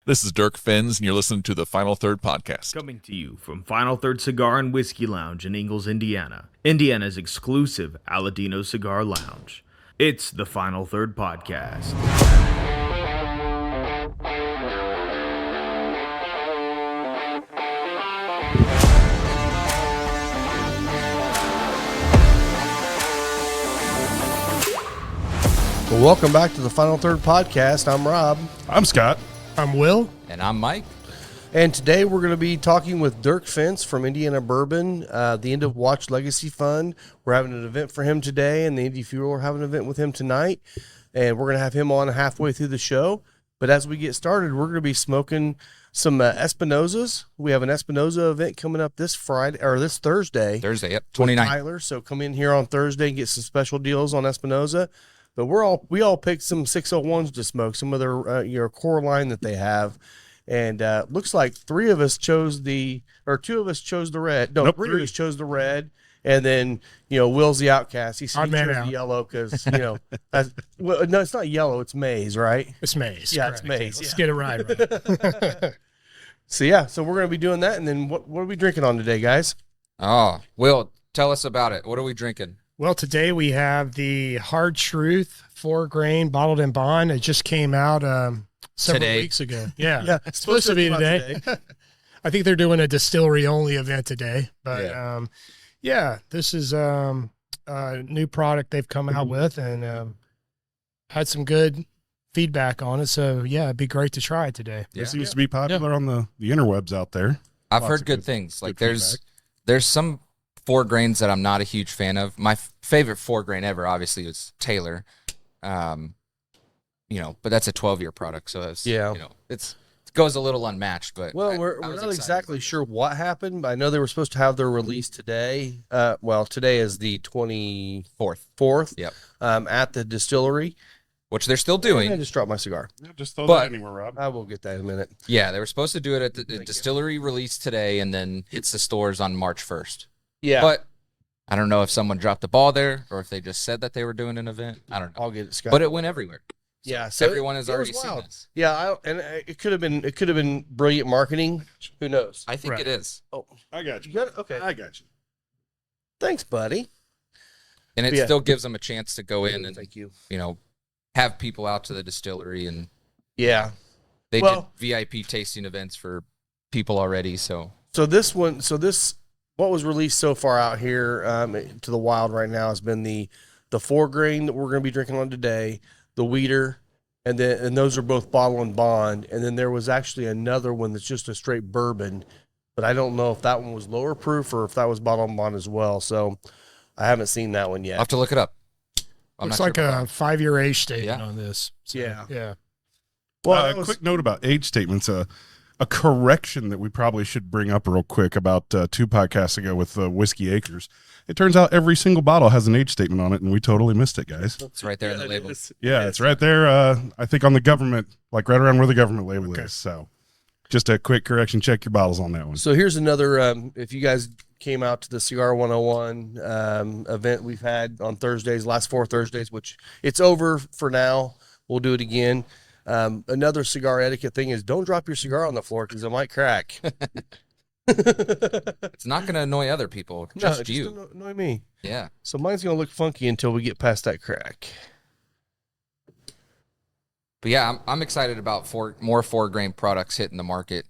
This is Dirk Fentz, and you're listening to the Final Third Podcast. Coming to you from Final Third Cigar and Whiskey Lounge in Ingalls, Indiana. Indiana's exclusive Aladino Cigar Lounge. It's the Final Third Podcast. Well, welcome back to the Final Third Podcast. I'm Rob. I'm Scott. I'm Will. And I'm Mike. And today we're going to be talking with Dirk Fentz from Indiana Bourbon, the End of Watch Legacy Fund. We're having an event for him today, and the Indy Fuel are having an event with him tonight. And we're going to have him on halfway through the show. But as we get started, we're going to be smoking some Espinosas. We have an Espinosa event coming up this Friday, or this Thursday. Thursday, yep, 29th. Tyler, so come in here on Thursday and get some special deals on Espinosa. But we all picked some 601s to smoke, some of their core line that they have, and looks like two of us chose the red. No, three of us chose the red, and then Will's the outcast. He chose the yellow because no, it's not yellow, it's maize, right? It's maize. Yeah, correct. It's maize. Let's get it right. So we're gonna be doing that, and then what are we drinking on today, guys? Oh, Will, tell us about it. What are we drinking? Well, today we have the Hard Truth 4-grain bottled in bond. It just came out several weeks ago. Yeah, yeah, it's supposed to be today. I think they're doing a distillery-only event today. But, this is a new product they've come out with and had some good feedback on it. So, yeah, it'd be great to try it today. Yeah. It seems to be popular on the interwebs out there. I've heard good things. Like there's some 4 grains that I'm not a huge fan of. My favorite 4-grain ever, obviously, is Taylor. But that's a 12-year product, so it's it goes a little unmatched. But we're not exactly sure what happened. But I know they were supposed to have their release today. Today is the 24th. Yep. At the distillery, which they're still doing. I just dropped my cigar. Yeah, just throw that anywhere, Rob. I will get that in a minute. Yeah, they were supposed to do it at the distillery release today, and then hits the stores on March 1st. Yeah. But I don't know if someone dropped the ball there or if they just said that they were doing an event. I don't know. I'll get it, Scott. But it went everywhere. So yeah, so everyone has already seen this. Yeah, it could have been brilliant marketing. Who knows? I think it is. Oh, I got you. Okay. I got you. Thanks, buddy. And it still gives them a chance to go in and thank you. Have people out to the distillery and they did VIP tasting events for people already. So what was released so far out here to the wild right now has been the 4-grain that we're going to be drinking on today, the Weeder, and those are both bottle and bond. And then there was actually another one that's just a straight bourbon, but I don't know if that one was lower proof or if that was bottle and bond as well. So I haven't seen that one yet. I'll have to look it up. Looks like a 5-year age statement on this. So, yeah. Well, a quick note about age statements. A correction that we probably should bring up real quick about 2 podcasts ago with Whiskey Acres. It turns out every single bottle has an age statement on it, and we totally missed it, guys. It's right there in the label. It's right there. I think on the government, like right around where the government label is. So just a quick correction. Check your bottles on that one. So here's another, if you guys came out to the Cigar 101 event we've had on Thursdays, last 4 Thursdays, which it's over for now. We'll do it again. Another cigar etiquette thing is don't drop your cigar on the floor because it might crack. It's not going to annoy other people, just you. Just annoy me. Yeah. So mine's going to look funky until we get past that crack. But yeah, I'm excited about more 4-grain products hitting the market,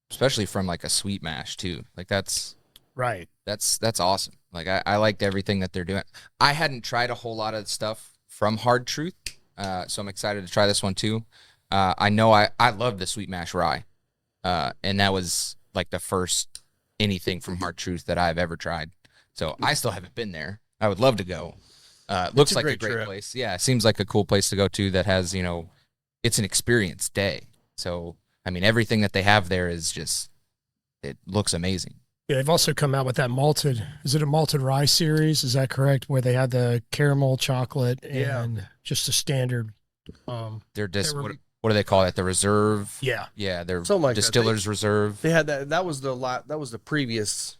especially from like a sweet mash too. Like that's right. That's awesome. Like I liked everything that they're doing. I hadn't tried a whole lot of stuff from Hard Truth. So I'm excited to try this one too. I know I love the Sweet Mash Rye. And that was like the first anything from Hard Truth that I've ever tried. So I still haven't been there. I would love to go. Looks like a great place. Yeah, it seems like a cool place to go to that has, it's an experience day. So, I mean, everything that they have there is just, it looks amazing. Yeah, they've also come out with that is it a malted rye series? Is that correct? Where they had the caramel chocolate and just a standard. They're just, what do they call it? The reserve? Yeah. Yeah, they're like distiller's reserve. They had that. That was the previous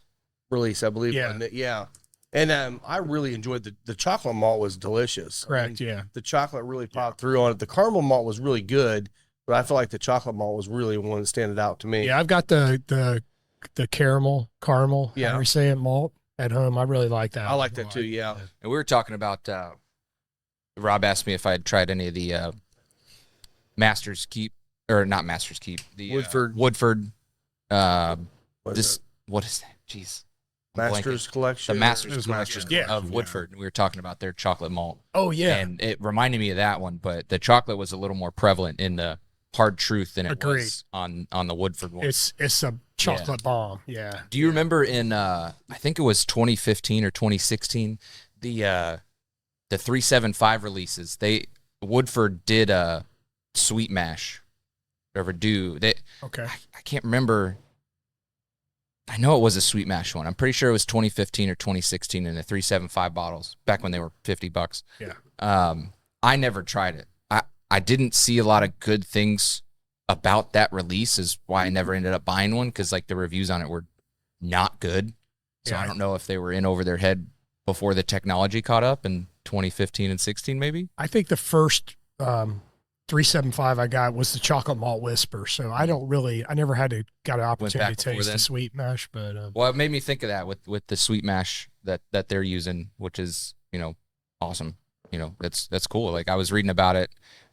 release, I believe. Yeah. And I really enjoyed the chocolate malt was delicious. Correct, The chocolate really popped through on it. The caramel malt was really good, But I feel like the chocolate malt was really one that standed out to me. Yeah, I've got the caramel, Yeah. however you say it, malt at home. I really like that. I like that too. Yeah. And we were talking about. Rob asked me if I had tried any of the Master's Keep or not Master's Keep. The Woodford. What is that? Jeez. Masters Collection. The Masters Collection Yeah. of Woodford. We were talking about their chocolate malt. Oh yeah. And it reminded me of that one, but the chocolate was a little more prevalent in the Hard Truth than it was on the Woodford one. It's a chocolate bomb. Yeah. Do you remember in I think it was 2015 or 2016, the 375 releases, Woodford did a sweet mash. Okay. I can't remember. I know it was a sweet mash one. I'm pretty sure it was 2015 or 2016 in the 375 bottles back when they were $50. Yeah. I never tried it. I didn't see a lot of good things about that release, is why I never ended up buying one, because like the reviews on it were not good. So Yeah. I don't know if they were in over their head before the technology caught up in 2015 and 16 maybe. I think the first 375 I got was the chocolate malt whisper. So I never got an opportunity to taste the sweet mash, but Well, it made me think of that with the sweet mash that they're using, which is, awesome. That's cool. Like I was reading about it.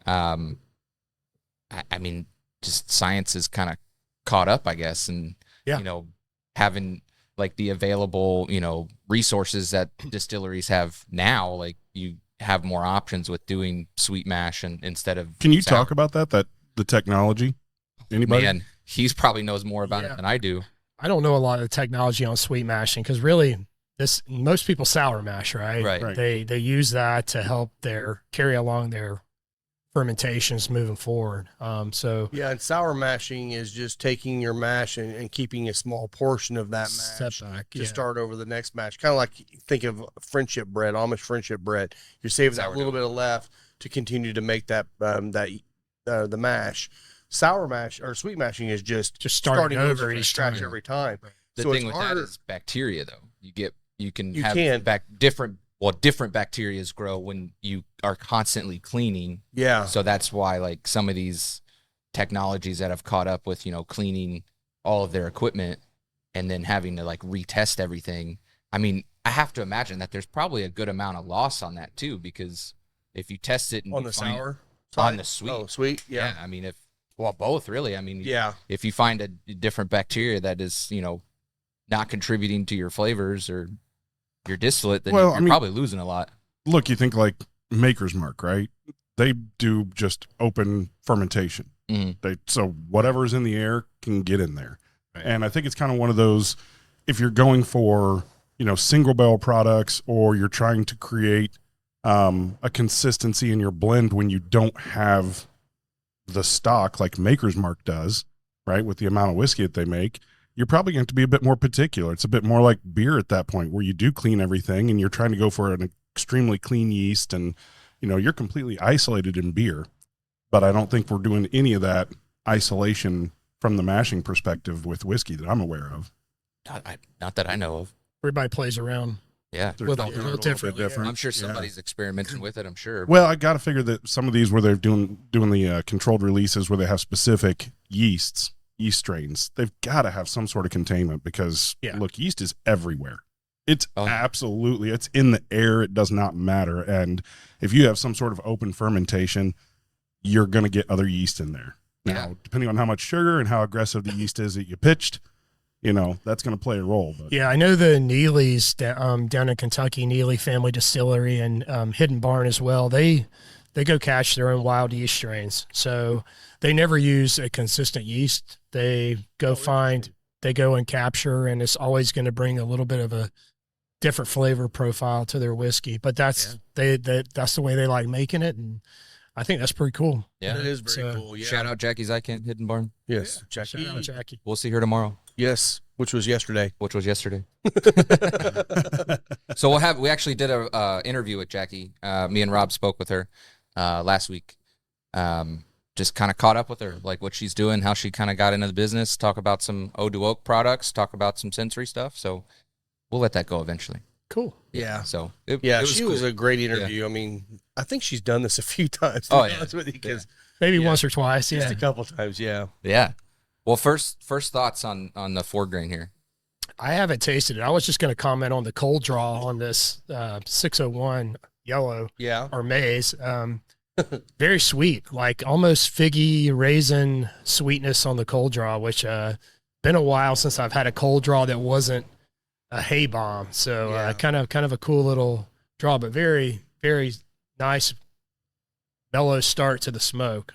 I mean, just science is kind of caught up, I guess. And, having like the available, resources that distilleries have now, like you have more options with doing sweet mash and instead of. Can you sour. talk about that the technology? Anybody? Man, he's probably knows more about it than I do. I don't know a lot of the technology on sweet mashing, because really most people sour mash, right? Right. They use that to help carry along their fermentations moving forward. So Yeah, and sour mashing is just taking your mash and keeping a small portion of that mash step back, to start over the next mash. Kind of like think of friendship bread, Amish friendship bread. You're saving that little bit of left to continue to make that the mash. Sour mash or sweet mashing is just starting over each scratch time. every time. The So thing it's with harder. that is bacteria, though. You can You have can. different bacterias grow when you are constantly cleaning. Yeah. So that's why like some of these technologies that have caught up with, cleaning all of their equipment and then having to like retest everything. I mean, I have to imagine that there's probably a good amount of loss on that too, because if you test it and On you the find- sour? on the sweet. Oh, sweet. Yeah. I mean, both really. I mean, Yeah. if you find a different bacteria that is, not contributing to your flavors or your distillate, then you're probably losing a lot. Look, you think like Maker's Mark, right? They do just open fermentation. Mm-hmm. So whatever's in the air can get in there. Right. And I think it's kind of one of those, if you're going for, single barrel products, or you're trying to create a consistency in your blend when you don't have the stock like Maker's Mark does, right? With the amount of whiskey that they make, you're probably going to be a bit more particular. It's a bit more like beer at that point, where you do clean everything and you're trying to go for an extremely clean yeast, and you're completely isolated in beer. But I don't think we're doing any of that isolation from the mashing perspective with whiskey that I'm aware of. Not that I know of. everybody plays around. Yeah, With a little different. I'm sure somebody's experimenting with it. I'm sure. Well, I got to figure that some of these where they're doing the controlled releases where they have specific yeast strains, they've got to have some sort of containment, because look, yeast is everywhere. It's absolutely, it's in the air. It does not matter. And if you have some sort of open fermentation, you're going to get other yeast in there. Now, depending on how much sugar and how aggressive the yeast is that you pitched, that's going to play a role. But. Yeah, I know the Neely's down in Kentucky, Neely Family Distillery, and Hidden Barn as well. They go catch their own wild yeast strains, so they never use a consistent yeast. They go and capture, and it's always going to bring a little bit of a different flavor profile to their whiskey. But that's the way they like making it, and I think that's pretty cool. Yeah, it is very cool. Yeah. Shout out Jackie's Icon Hidden Barn. Yes, Shout out Jackie. We'll see her tomorrow. Yes, which was yesterday. So we actually did a interview with Jackie. Me and Rob spoke with her last week. Just kind of caught up with her, like what she's doing, how she kind of got into the business, talk about some Ode to Oak products, talk about some sensory stuff. So we'll let that go eventually. Cool. Yeah. So it was cool. a great interview. Yeah. I mean, I think she's done this a few times. To be honest with you, because Maybe once or twice. Just Yeah. a couple times. Yeah. Yeah. Well, first thoughts on the 4-grain here. I haven't tasted it. I was just going to comment on the cold draw on this 601 yellow Yeah. or maize. Very sweet, like almost figgy raisin sweetness on the cold draw, which been a while since I've had a cold draw that wasn't a hay bomb. So Yeah. kind of a cool little draw, but very, very nice mellow start to the smoke.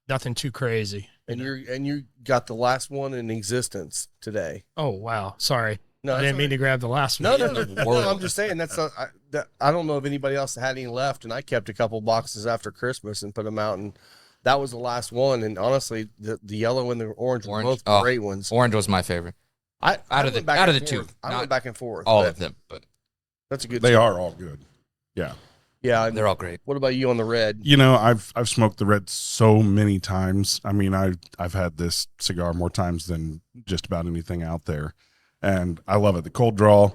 Nothing too crazy. And you got the last one in existence today. Oh, wow. Sorry. No, I that's didn't mean to grab the last No, one. no. I'm just saying I don't know if anybody else had any left, and I kept a couple boxes after Christmas and put them out, and that was the last one. And honestly, the yellow and the orange were both great ones. Orange was my favorite. Out of the two, I went back and forth. All of them, but That's a good. They are all good. Yeah. Yeah, they're all great. What about you on the red? You know, I've smoked the red so many times. I mean, I've had this cigar more times than just about anything out there, and I love it. The cold draw,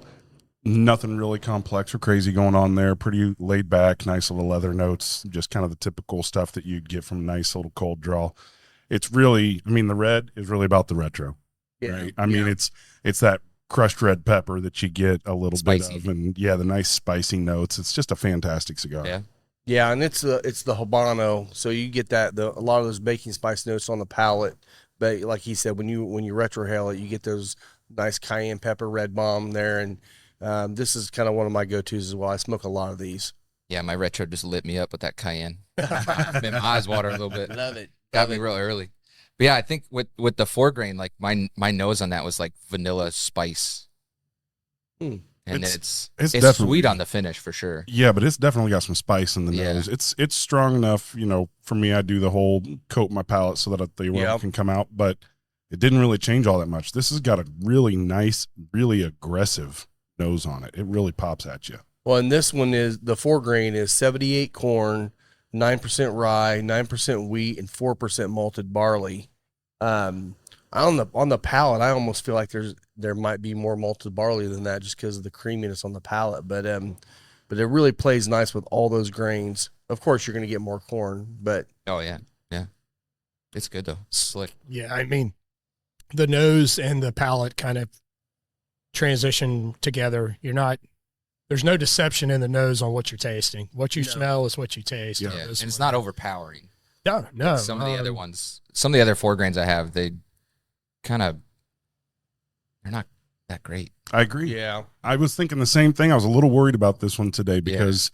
nothing really complex or crazy going on there. Pretty laid back, nice little leather notes, just kind of the typical stuff that you'd get from a nice little cold draw. It's really, I mean, the red is really about the retro, right? I mean, it's that crushed red pepper that you get a little Spicy. bit of, and the nice spicy notes. It's just a fantastic cigar. Yeah, and it's the Habano, so you get that a lot of those baking spice notes on the palate. But like he said, when you retrohale it, you get those nice cayenne pepper red bomb there, and this is kind of one of my go-tos as well. I smoke a lot of these. Yeah, my retro just lit me up with that cayenne. Made my eyes water a little bit. Love it. Got me real early. But yeah, I think with the 4-grain, like my nose on that was like vanilla spice. And it's definitely sweet on the finish for sure. Yeah, but it's definitely got some spice in the Yeah. nose. It's strong enough, you know, for me, I do the whole coat my palate so that the aroma can come out, but it didn't really change all that much. This has got a really nice, really aggressive nose on it. It really pops at you. Well, and this one is the 4-grain is 78 corn, 9% rye, 9% wheat, and 4% malted barley. On the palate, I almost feel like there might be more malted barley than that just because of the creaminess on the palate. But it really plays nice with all those grains. Of course, you're going to get more corn, but Oh yeah, yeah. It's good though. Slick. Yeah, I mean, the nose and the palate kind of transition together. There's no deception in the nose on what you're tasting. What you smell is what you taste. Yeah. And it's not overpowering. No. Some of the other ones, some of the other 4-grains I have, they're not that great. I agree. yeah. I was thinking the same thing. I was a little worried about this one today because,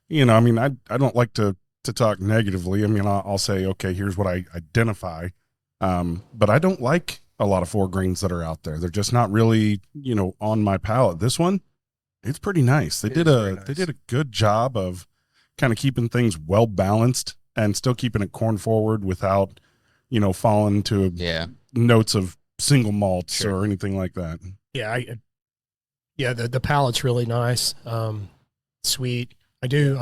you know, I mean, I don't like to talk negatively. I mean, I'll say, okay, here's what I identify. But I don't like a lot of 4-grains that are out there. They're just not really, you know, on my palate. This one, it's pretty nice. They did a good job of kind of keeping things well balanced and still keeping it corn forward without, you know, falling to notes of single malts or anything like that. Yeah, the palate's really nice, sweet. I do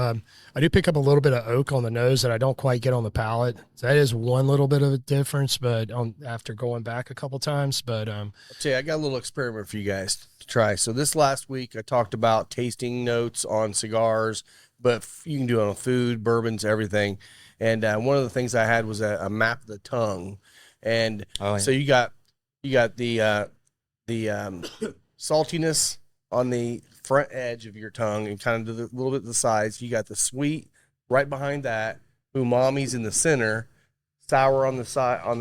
pick up a little bit of oak on the nose that I don't quite get on the palate. So that is one little bit of a difference, but after going back a couple times, but I'll tell you, I got a little experiment for you guys to try. So this last week, I talked about tasting notes on cigars, but you can do it on food, bourbons, everything. And one of the things I had was a map of the tongue, and so you got the saltiness on the front edge of your tongue and kind of a little bit to the sides. You got the sweet right behind that, umami's in the center, sour on the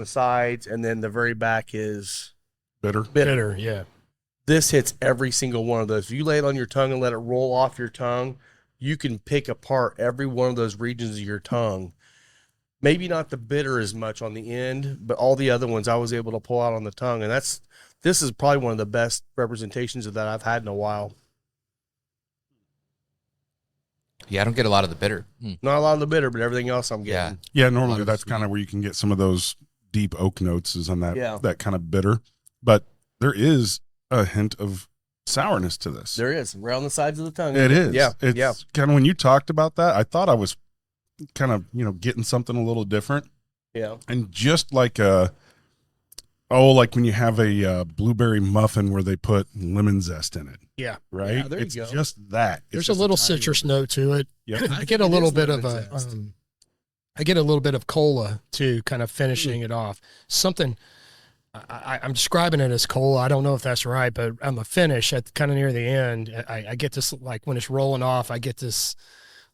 sides, and then the very back is bitter. Yeah. This hits every single one of those. If you lay it on your tongue and let it roll off your tongue, you can pick apart every one of those regions of your tongue. Maybe not the bitter as much on the end, but all the other ones I was able to pull out on the tongue. And this is probably one of the best representations of that I've had in a while. Yeah, I don't get a lot of the bitter. Not a lot of the bitter, but everything else I'm getting. Yeah, normally that's kind of where you can get some of those deep oak notes is on that kind of bitter. But there is a hint of sourness to this. There is, right on the sides of the tongue. It is. Yeah. It's kind of when you talked about that, I thought I was kind of, you know, getting something a little different. Yeah. And just like like when you have a blueberry muffin where they put lemon zest in it. Yeah. Right? Yeah, there you it's go. just that. There's a little citrus note to it. Yep. I get a little bit of lemon zest. I get a little bit of cola too, kind of finishing it off. Something I'm describing it as cola. I don't know if that's right, but on the finish, at kind of near the end, I get this, like when it's rolling off, I get this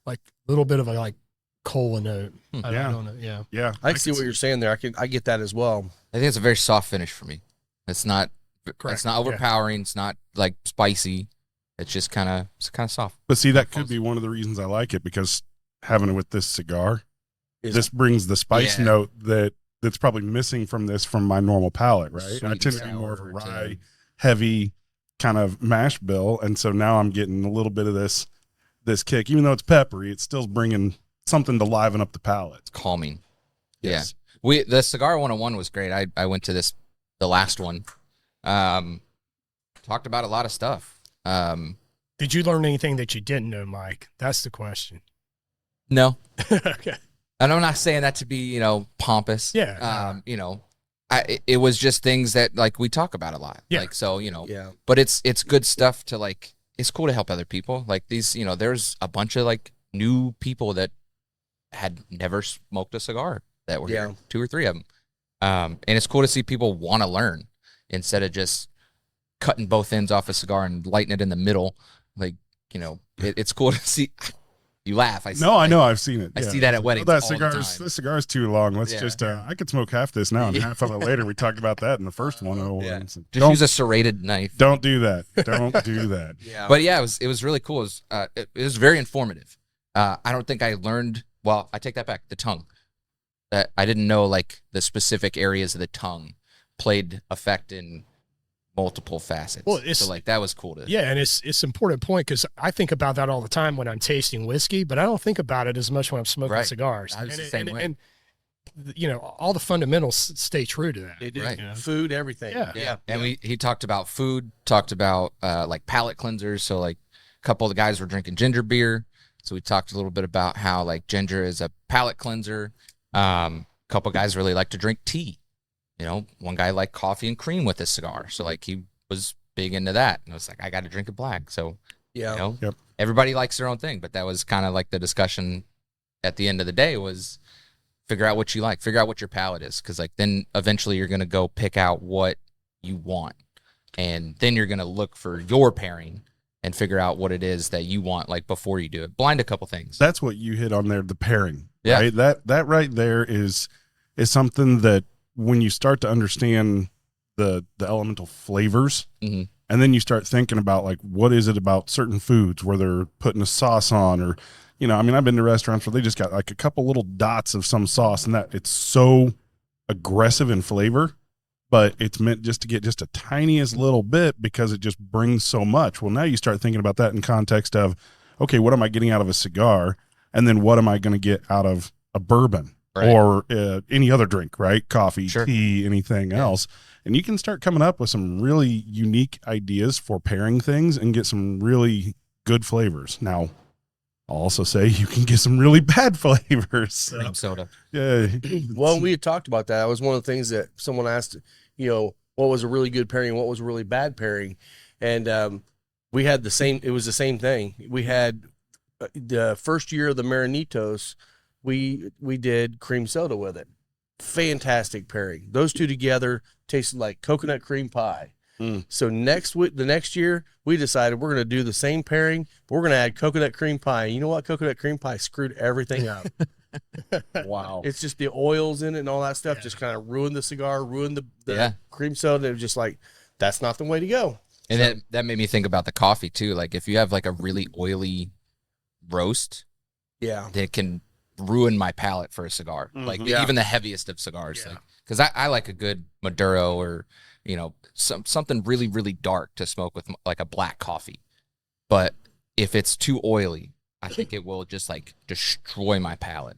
like little bit of a like cola note. I don't know. Yeah. Yeah. I see what you're saying there. I get that as well. I think it's a very soft finish for me. It's not Correct. It's not overpowering. It's not like spicy. It's just kind of soft. But see, that could be one of the reasons I like it, because having it with this cigar, this brings the spice note that's probably missing from my normal palate, right? Sweet I tend and to be more of a sour rye, heavy kind of mash bill, and so now I'm getting a little bit of this kick. Even though it's peppery, it's still bringing something to liven up the palate. It's calming. Yes. Yeah. The Cigar 101 was great. I went to the last one. Talked about a lot of stuff. Did you learn anything that you didn't know, Mike? That's the question. No. Okay. And I'm not saying that to be, pompous. Yeah. It was just things that like we talk about a lot. Yeah. Like, so, Yeah. but it's good stuff to like, it's cool to help other people. Like these, there's a bunch of like new people that had never smoked a cigar that were here, 2 or 3 of them. And it's cool to see people want to learn instead of just cutting both ends off a cigar and lighting it in the middle. Like, it's cool to see. You laugh. I know. I've seen it. I see that at weddings. This all the time. cigar's too long. Let's just, I could smoke half this now and half of it later. We talked about that in the first one. Just use a serrated knife. Don't do that. Don't do that. Yeah. But yeah, it was really cool. It was very informative. I don't think I learned, well, I take that back, the tongue. That I didn't know like the specific areas of the tongue played effect in multiple facets. Well, so like that was cool to. Yeah, and it's an important point because I think about that all the time when I'm tasting whiskey, but I don't think about it as much when I'm smoking cigars. I was the same way. And all the fundamentals stay true to that. They do. Right. Food, everything. Yeah. And he talked about food, talked about like palate cleansers. So like a couple of the guys were drinking ginger beer. So we talked a little bit about how like ginger is a palate cleanser. A couple of guys really like to drink tea. One guy liked coffee and cream with his cigar. So like he was big into that. And I was like, I got to drink it black. So, everybody likes their own thing. But that was kind of like the discussion at the end of the day was figure out what you like, figure out what your palate is. Cause like then eventually you're going to go pick out what you want. And then you're going to look for your pairing and figure out what it is that you want, like before you do it. Blind a couple things. That's what you hit on there, the pairing. Yeah. Right? That right there is something that when you start to understand the elemental flavors, mm-hmm. and then you start thinking about like what is it about certain foods where they're putting a sauce on, or I've been to restaurants where they just got like a couple little dots of some sauce, and that it's so aggressive in flavor, but it's meant just to get just a tiniest little bit because it just brings so much. Well, now you start thinking about that in context of, okay, what am I getting out of a cigar, and then what am I going to get out of a bourbon? Right. Or any other drink, right? Coffee, Sure. tea, anything else. And you can start coming up with some really unique ideas for pairing things and get some really good flavors. Now, I'll also say you can get some really bad flavors. Cream soda. Yeah. Well, we had talked about that. That was one of the things that someone asked, what was a really good pairing and what was a really bad pairing. And we had it was the same thing. We had the first year of the Marinitos, we did cream soda with it. Fantastic pairing. Those two together tasted like coconut cream pie. So the next year we decided we're going to do the same pairing, but we're going to add coconut cream pie. And you know what? Coconut cream pie screwed everything up. Wow. It's just the oils in it and all that stuff just kind of ruined the cigar, ruined the cream soda. It was just like, that's not the way to go. And that made me think about the coffee too. Like if you have like a really oily roast, that can ruin my palate for a cigar. Mm-hmm. Like even the heaviest of cigars. Like, cause I like a good Maduro or, something really, really dark to smoke with like a black coffee. But if it's too oily, I think it will just like destroy my palate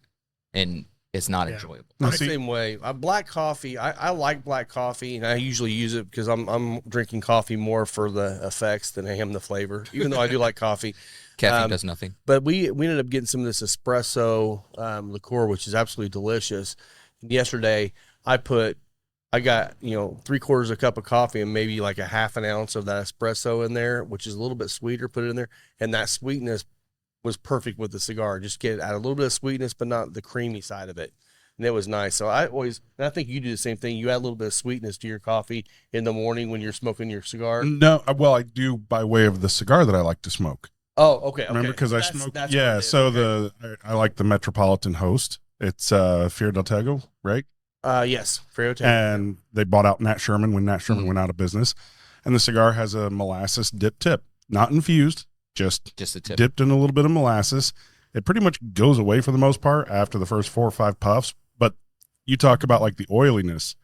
and it's not enjoyable. I'm the same way. Black coffee, I like black coffee, and I usually use it because I'm drinking coffee more for the effects than I am the flavor, even though I do like coffee. Caffeine does nothing. But we ended up getting some of this espresso liqueur, which is absolutely delicious. And yesterday, I got 3/4 a cup of coffee and maybe like a half an ounce of that espresso in there, which is a little bit sweeter. Put it in there, and that sweetness was perfect with the cigar. Just get add a little bit of sweetness, but not the creamy side of it. And it was nice. So I think you do the same thing. You add a little bit of sweetness to your coffee in the morning when you're smoking your cigar. No, well, I do by way of the cigar that I like to smoke. Oh, okay. Remember, because I That's- smoke. that's Yeah, what it is. so Okay. I like the Metropolitan Host. It's Fear del Tego, right? Yes, Frio Tango. And they bought out Nat Sherman when Nat Sherman went out of business. And the cigar has a molasses dip tip, not infused, just Just a tip. dipped in a little bit of molasses. It pretty much goes away for the most part after the first 4 or 5 puffs. But you talk about like the oiliness.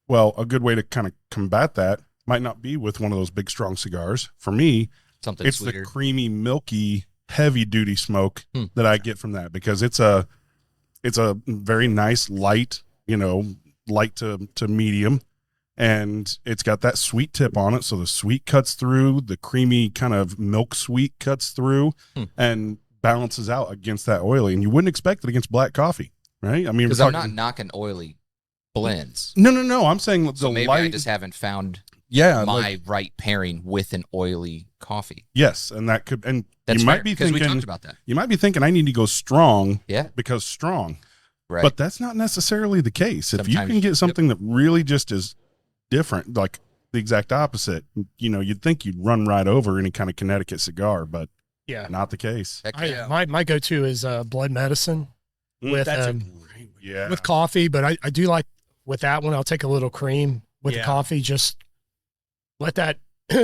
Well, a good way to kind of combat that might not be with one of those big, strong cigars. For me, Something it's sweeter. the creamy, milky, heavy duty smoke that I get from that, because it's a very nice, light, light to medium. And it's got that sweet tip on it. So the sweet cuts through, the creamy kind of milk sweet cuts through and balances out against that oily. And you wouldn't expect it against black coffee, right? I mean, Because we're I'm not talking- knocking oily blends. No. I'm saying the So maybe light. I just haven't found yeah. my right pairing with an oily coffee. yes. And that could, and That's you might fair, be because we thinking, talked about that. you might be thinking I need to go strong Yeah, because strong. right. But that's not necessarily the case. If you Sometimes- can get something that really just is different, like the exact opposite, you'd think you'd run right over any kind of Connecticut cigar, but Yeah. not the case. Heck I, yeah. my go-to is blood medicine with That's a um, Yeah. with coffee, but I do like with that one. I'll take a little cream with the Yeah. coffee. Just let that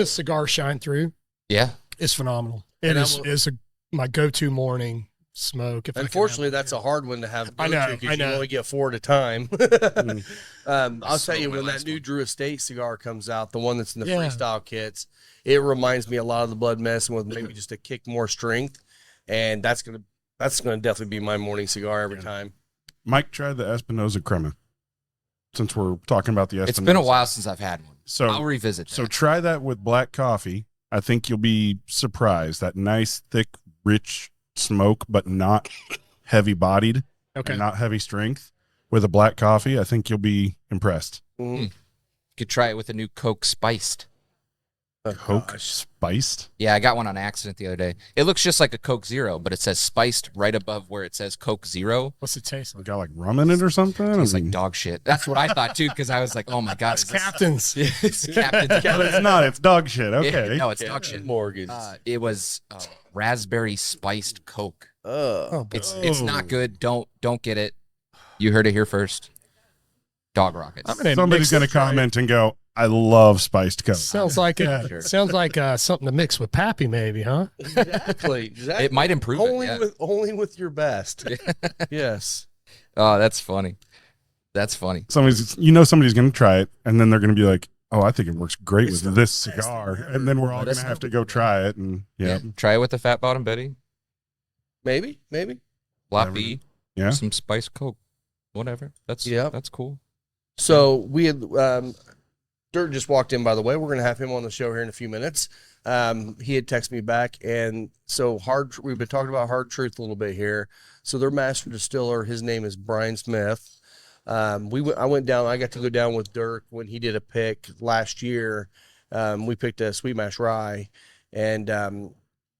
cigar shine through. Yeah. It's phenomenal. It And I is will- is my go-to morning smoke. If I can have Unfortunately, it. that's a hard one to have. I know, because I you know. only get 4 at a time. I'll So tell you, my when that last new one. Drew Estate cigar comes out, the one that's in the Yeah. freestyle kits, it reminds me a lot of the blood medicine with maybe just a kick more strength, and that's gonna definitely be my morning cigar every time. Mike tried the Espinosa Crema. Since we're talking about the Espinosa. It's been a while since I've had one. So I'll revisit So that. try that with black coffee. I think you'll be surprised. That nice, thick, rich smoke, but not heavy bodied Okay. and not heavy strength. With a black coffee, I think you'll be impressed. Mhm. Could try it with a new Coke spiced. Oh, Coke gosh. spiced. Yeah, I got one on accident the other day. It looks just like a Coke Zero, but it says spiced right above where it says Coke Zero. What's it taste like? Got like rum in it or something? It's like dog shit. That's what I thought too, because I was like, oh my god, is this- Captains. it's Captain's But it's not. It's dog shit. Yeah, Okay. no, it's Yeah, dog shit. Morgan's. It was raspberry spiced Coke. Oh, boy. It's not good. Don't get it. You heard it here first. Dog rockets. I'm gonna Somebody's mix going to it, right? comment and go, I love spiced Coke. Sounds like Sure. something to mix with Pappy, maybe, huh? Exactly. It might improve it. Only Yeah. only with your best. Yes. Oh, that's funny. That's funny. Somebody's going to try it, and then they're going to be like, oh, I think it works great with this cigar. And then we're all Let going us to have know. to go try it. And yeah. Try it with the Fat Bottom Betty. Maybe. Lot Never B. Yeah. Some spiced Coke. Whatever. That's cool. So we had Dirk just walked in, by the way. We're going to have him on the show here in a few minutes. He had texted me back, and so we've been talking about Hard Truth a little bit here. So their master distiller, his name is Brian Smith. I got to go down with Dirk when he did a pick last year. We picked a Sweet Mash Rye, and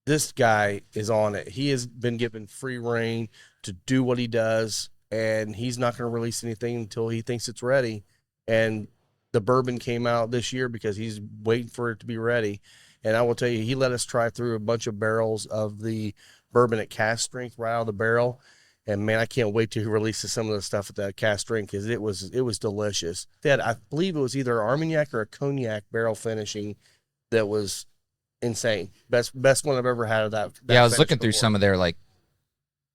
this guy is on it. He has been given free reign to do what he does, and he's not going to release anything until he thinks it's ready. And the bourbon came out this year because he's waiting for it to be ready. And I will tell you, he let us try through a bunch of barrels of the bourbon at cast strength right out of the barrel. And man, I can't wait till he releases some of the stuff at that cast strength, because it was delicious. They had, I believe it was either Armagnac or a cognac barrel finishing that was insane. Best one I've ever had of that. Yeah, I was looking through some of their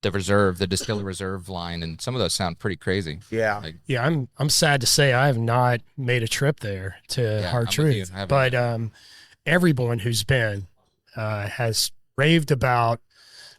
the Distiller Reserve line, and some of those sound pretty crazy. Yeah. Like, Yeah, I'm sad to say I have not made a trip there to Yeah, Hard I'm with you. Truth, I haven't but everyone who's been has raved about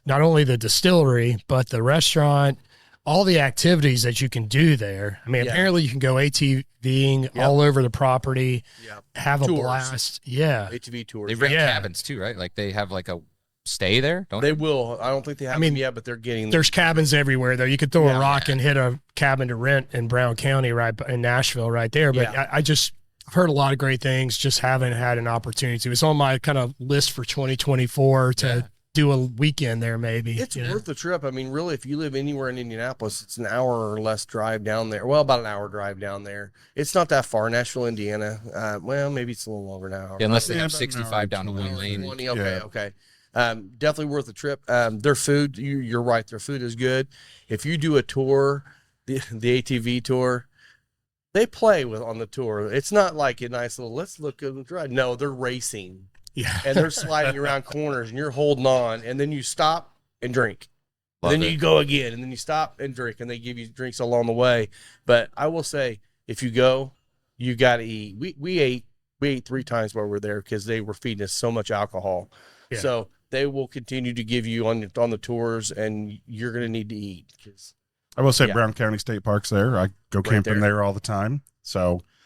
not only the distillery but the restaurant, all the activities that you can do there. I mean, Yeah. apparently you can go ATVing Yep. all over the property, Yep. have a Tours. blast. Yeah, ATV tours. they rent Yeah. cabins too, right? Like they have like a stay there, don't They will. I don't think they have I mean, them yet, but they're getting them. there's cabins everywhere though. You could throw Yeah. a rock and hit a cabin to rent in Brown County, right in Nashville, right there. But Yeah. I've heard a lot of great things. Just haven't had an opportunity to. It's on my kind of list for 2024 to do a weekend there maybe. It's worth the trip. I mean, really, if you live anywhere in Indianapolis, it's an hour or less drive down there. Well, about an hour drive down there. It's not that far. Nashville, Indiana. Well, maybe it's a little longer now. Yeah, unless they have about an 65 hour down to one 20. lane. Okay, Yeah. okay. Definitely worth the trip. Their food, you're right. Their food is good. If you do a tour, the ATV tour, they play on the tour. It's not like a nice little, let's look at the drive. No, they're racing. Yeah. And they're sliding around corners and you're holding on, and then you stop and drink. Love And then it. you go again, and then you stop and drink, and they give you drinks along the way. But I will say, if you go, you got to eat. We ate 3 times while we were there because they were feeding us so much alcohol. Yeah. So they will continue to give you on the tours, and you're going to need to eat. I will say Yeah. Brown County State Park's there. I go camping there. there all the definitely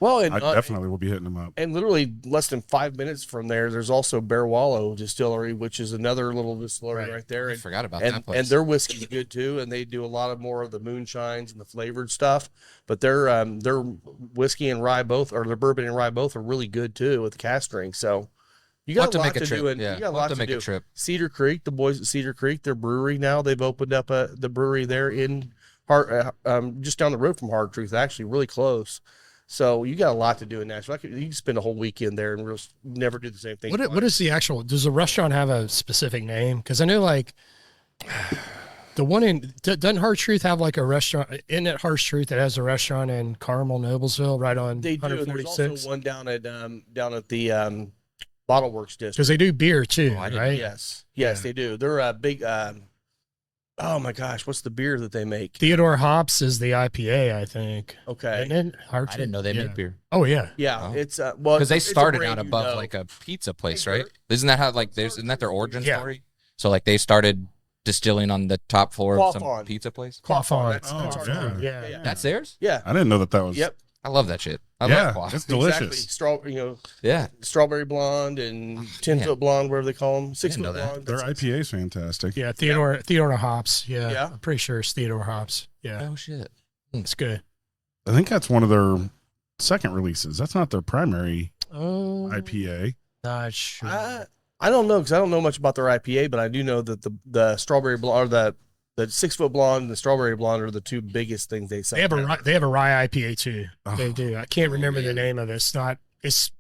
Well, and I definitely will be hitting them up. and literally less than 5 minutes from there's also Bear Wallow Distillery, which is another little distillery right there. I And, forgot about and, that place. and their whiskey's good too, and they do a lot of more of the moonshines and the flavored stuff. But their whiskey and rye both, or their bourbon and rye both, are really good too with cask strength. So you We'll got have a to lot make a to trip. do. And Yeah, you got a we'll lot have to make do. a trip. Cedar Creek, the boys at Cedar Creek, their brewery now, they've opened up the brewery there in just down the road from Hard Truth, actually, really close. So you got a lot to do in Nashville. You can spend a whole weekend there and never do the same thing. What is the actual? Does the restaurant have a specific name? Because I know like the one in doesn't Hard Truth have like a restaurant? Isn't it Hard Truth that has a restaurant in Carmel, Noblesville, right on They do. There's 146? also one down at the Bottle Works district. Because they do beer too, Oh, I didn't right? Yes, Yeah. they do. They're a big. Oh my gosh, what's the beer that they make? Theodore Hops is the IPA, I think. Okay, Isn't it? Hard I didn't know they yeah. made beer. Oh yeah. yeah, Oh. it's well Because they it's a started brand out you above know. like a pizza place, Hey, right? Dirk. Isn't that how isn't that their origin Yeah. story? So like they started distilling on the top floor of some Quaffon. pizza place. Quaffon. That's Oh, our yeah. brand. Yeah. That's theirs? Yeah. I didn't know that was. Yep. I love that shit. I Yeah, love quaff. it's delicious. Exactly. Yeah. Strawberry blonde and 10-foot blonde, whatever they call them. 6 know foot that. blonde. Their That's- IPA is fantastic. Yeah, Theodore Hops. Yeah. Yeah. I'm pretty sure it's Theodore Hops. Yeah. Oh shit. It's good. I think that's one of their second releases. That's not their primary Oh, IPA. not sure. I don't know because I don't know much about their IPA, but I do know that the strawberry blonde or the 6 foot blonde and the strawberry blonde are the two biggest things they sell. They have a rye IPA too. They Oh. do. I can't remember the name of it. It's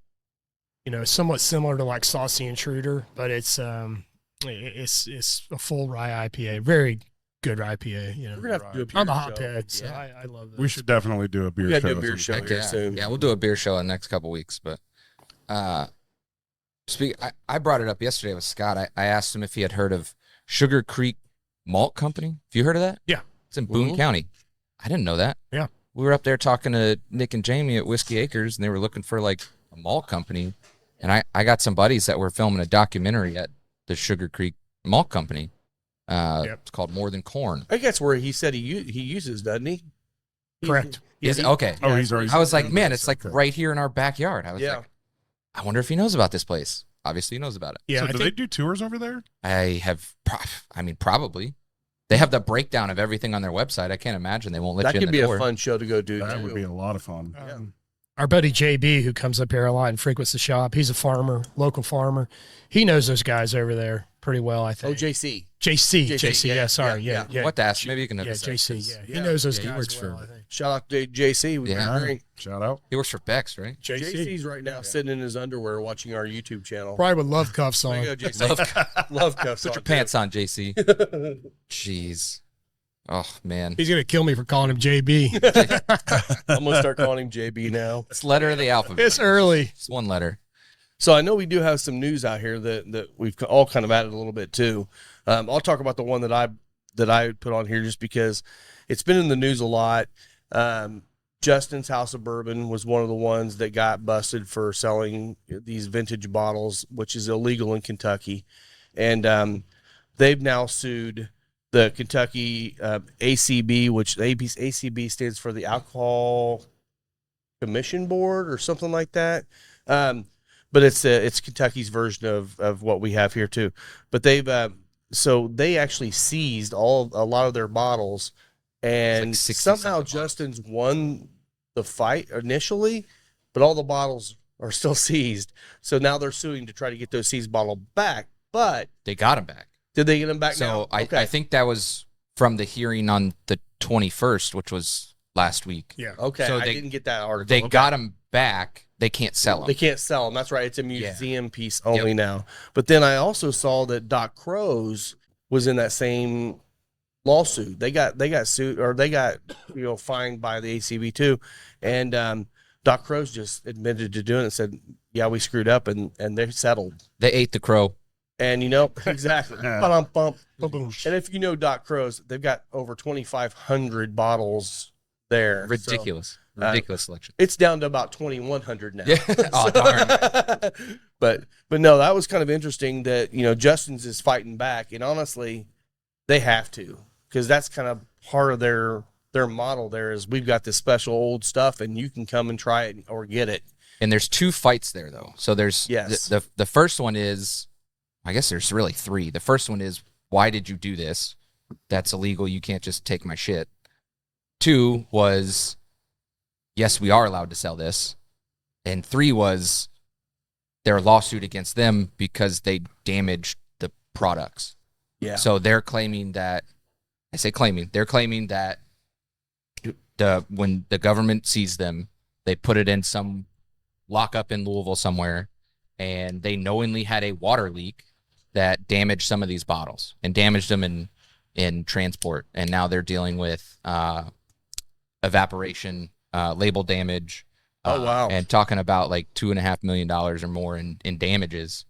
somewhat similar to like Saucy Intruder, but it's a full rye IPA. Very good IPA. We're gonna have to do a beer I'm a show. hothead, so Yeah. I love this. We should definitely do a beer We gotta show. do a beer show Heck here yeah. soon. Yeah, we'll do a beer show in the next couple weeks. But I brought it up yesterday with Scott. I asked him if he had heard of Sugar Creek Malt Company. Have you heard of that? Yeah. It's in Boone County. I didn't know that. Yeah. We were up there talking to Nick and Jamie at Whiskey Acres, and they were looking for like a malt company. And I got some buddies that were filming a documentary at the Sugar Creek Malt Company. It's called More Than Corn. I think that's where he said he uses, doesn't he? Correct. Is it? Okay. Oh, he's already. I was like, man, it's like right here in our backyard. I was Yeah. like, I wonder if he knows about this place. Obviously, he knows about it. Yeah, So I do think they do tours over there? Probably. They have the breakdown of everything on their website. I can't imagine they won't let That you in could the be door. a fun show to go do. That too. would be a lot of fun. our buddy JB, who comes up here a lot and frequents the shop, he's a farmer, local farmer. He knows those guys over there pretty well, I Oh, think. JC. JC, yeah, sorry, yeah, yeah. What to ask? Maybe you can. Yeah, JC, yeah. He Yeah. knows those Yeah, he guys works well, for- I think. Shout out to JC. We Yeah. agree. Shout out. He works for Beck's, right? JC's right now sitting in his underwear watching our YouTube channel. Probably with love cuffs There on. you go, JC. Love cuffs. Put your on, pants on, JC. Jeez. Oh man. He's gonna kill me for calling him JB. I'm gonna start calling him JB now. It's letter of the alphabet. It's early. It's one letter. So I know we do have some news out here that we've all kind of added a little bit too. I'll talk about the one that I put on here just because it's been in the news a lot. Justin's House of Bourbon was one of the ones that got busted for selling these vintage bottles, which is illegal in Kentucky, and they've now sued the Kentucky ACB, which ACB stands for the Alcohol Commission Board or something like that. But it's Kentucky's version of what we have here too. But so they actually seized a lot of their bottles, and It's like 60 somehow something bottles. Justin's won the fight initially, but all the bottles are still seized. So now they're suing to try to get those seized bottles back. But They got him back. Did they get them back So now? I think that was from the hearing on the 21st, which was last week. Yeah. Okay, So I they- didn't get that article. They Okay. got them back. They can't sell them. They can't sell them. That's right. It's a museum piece only now. But then I also saw that Doc Crow's was in that same lawsuit. They got sued, or they got fined by the ACB too. And Doc Crow's just admitted to doing it and said, "Yeah, we screwed up," and they settled. They ate the crow. And exactly. Ba-dum-bum. Boom. And if you know Doc Crow's, they've got over 2,500 bottles there. So, Ridiculous. Ridiculous selection. it's down to about 2,100 now. Yeah. Oh, darn. but no, that was kind of interesting that Justin's is fighting back, and honestly, they have to, because that's kind of part of their model. There is, we've got this special old stuff, and you can come and try it or get it. And there's 2 fights there, though. So there's Yes. the first one is, I guess there's really 3. The first one is, why did you do this? That's illegal. You can't just take my shit. 2 was, yes, we are allowed to sell this. And 3 was their lawsuit against them because they damaged the products. Yeah. So they're claiming that, they're claiming that when the government sees them, they put it in some lockup in Louisville somewhere, and they knowingly had a water leak that damaged some of these bottles and damaged them in transport. And now they're dealing with evaporation, label damage. Oh, wow. And talking about like $2.5 million or more in damages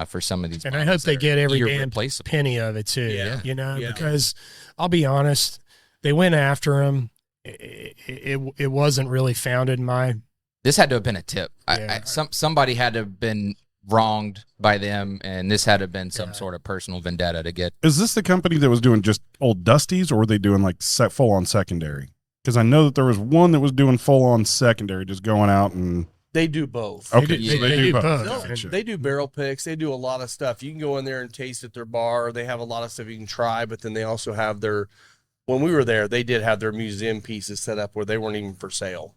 for some of these. And I hope they get every damn irreplaceable. penny of it too. Yeah. Yeah. Because I'll be honest, they went after him. It wasn't really founded in my. This had to have been a tip. Yeah. Somebody had to have been wronged by them, and this had to have been some sort of personal vendetta to get. Is this the company that was doing just old Dusties, or were they doing like full on secondary? Because I know that there was one that was doing full on secondary, just going out and. They do both. Okay, do- so they do both. No, Gotcha. they do barrel picks. They do a lot of stuff. You can go in there and taste at their bar. They have a lot of stuff you can try, but then they also have their. When we were there, they did have their museum pieces set up where they weren't even for sale.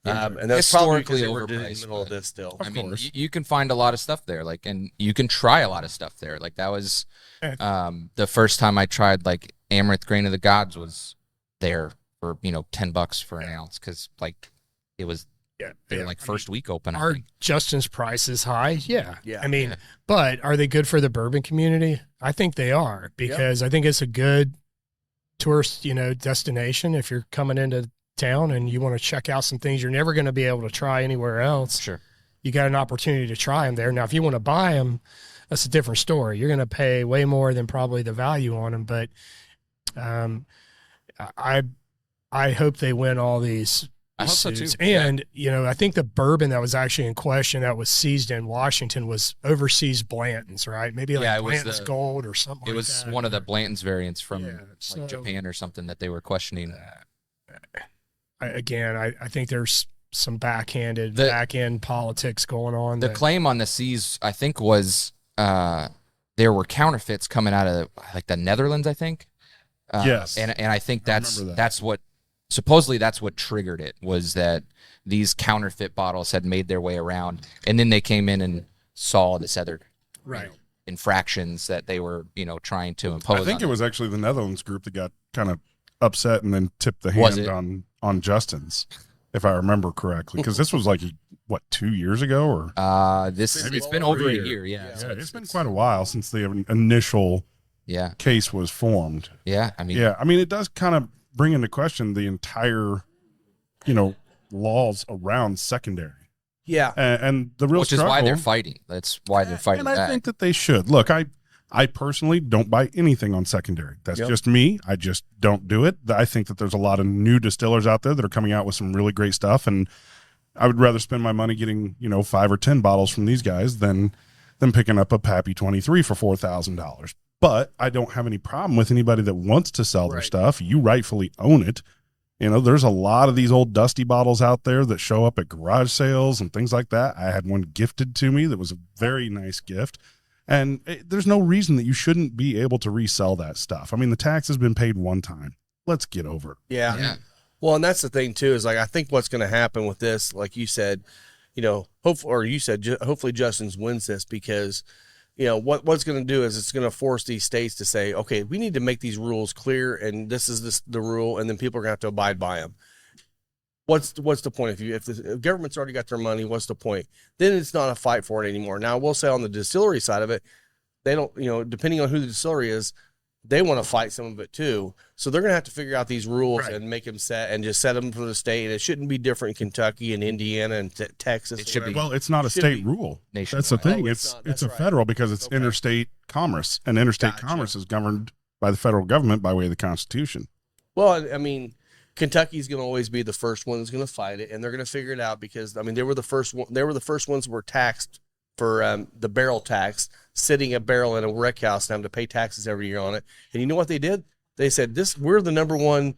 And that's probably because Historically they were in the overpriced, middle of but- this still. I mean, you can find a lot of stuff there, like, and you can try a lot of stuff there. Like that was the first time I tried like Amaranth Grain of the Gods was there for $10 for an ounce, because like it was their like first week open. I Are think. Justin's prices high? Yeah. Yeah. I mean, but are they good for the bourbon community? I think they are, because I think it's a good tourist, destination. If you're coming into town and you want to check out some things you're never going to be able to try anywhere else, Sure. you got an opportunity to try them there. Now, if you want to buy them, that's a different story. You're going to pay way more than probably the value on them. But I hope they win all these I hope so, suits. too. Yeah. And, I think the bourbon that was actually in question that was seized in Washington was overseas Blanton's, right? Maybe like it was Blanton's Gold or something It like was that. one of the Blanton's variants from so- like Japan or something that they were questioning. I think there's some backhanded, The- back-end politics going on. The that- claim on the seas, I think, was there were counterfeits coming out of like the Netherlands, I think. Yes. And I think remember that. that's what supposedly that's what triggered it, was that these counterfeit bottles had made their way around, and then they came in and saw this other Right. infractions that they were trying to impose. I think on it was actually the Netherlands group that got kind of upset and then tipped the Was hand it? on Justin's, if I remember correctly. Because this was like, what, 2 years ago? Or it's been over a year. Yeah. yeah, it's been quite a while since the initial Yeah. case was formed. Yeah. I mean, Yeah, I mean, it does kind of bring into question the entire, laws around secondary. Yeah. And the real which is struggle, why they're fighting. That's why they're fighting and I back. think that they should. Look, I personally don't buy anything on secondary. That's just me. I just don't do it. I think that there's a lot of new distillers out there that are coming out with some really great stuff, and I would rather spend my money getting 5 or 10 bottles from these guys than picking up a Pappy 23 for $4,000. But I don't have any problem with anybody that wants to sell their stuff. You rightfully own it. There's a lot of these old dusty bottles out there that show up at garage sales and things like that. I had one gifted to me that was a very nice gift. And there's no reason that you shouldn't be able to resell that stuff. I mean, the tax has been paid one time. Let's get over it. Yeah. Yeah. Well, and that's the thing too, is like, I think what's going to happen with this, like you said, hopefully Justin's wins this, because, what's going to do is it's going to force these states to say, okay, we need to make these rules clear, and this is the rule, and then people are going to have to abide by them. What's the point? If the government's already got their money, what's the point? Then it's not a fight for it anymore. Now, we'll say on the distillery side of it, they don't, depending on who the distillery is, they want to fight some of it too. So they're going to have to figure out these rules and make them set them for the state. And it shouldn't be different in Kentucky and Indiana and Texas. It should be. Well, it's not a state rule. That's the thing. It's a federal, because it's interstate commerce, and interstate commerce is governed by the federal government by way of the Constitution. Well, I mean, Kentucky's going to always be the first one that's going to fight it, and they're going to figure it out because they were the first one. They were the first ones who were taxed for the barrel tax, sitting a barrel in a wreck house and having to pay taxes every year on it. And you know what they did? They said, we're the number one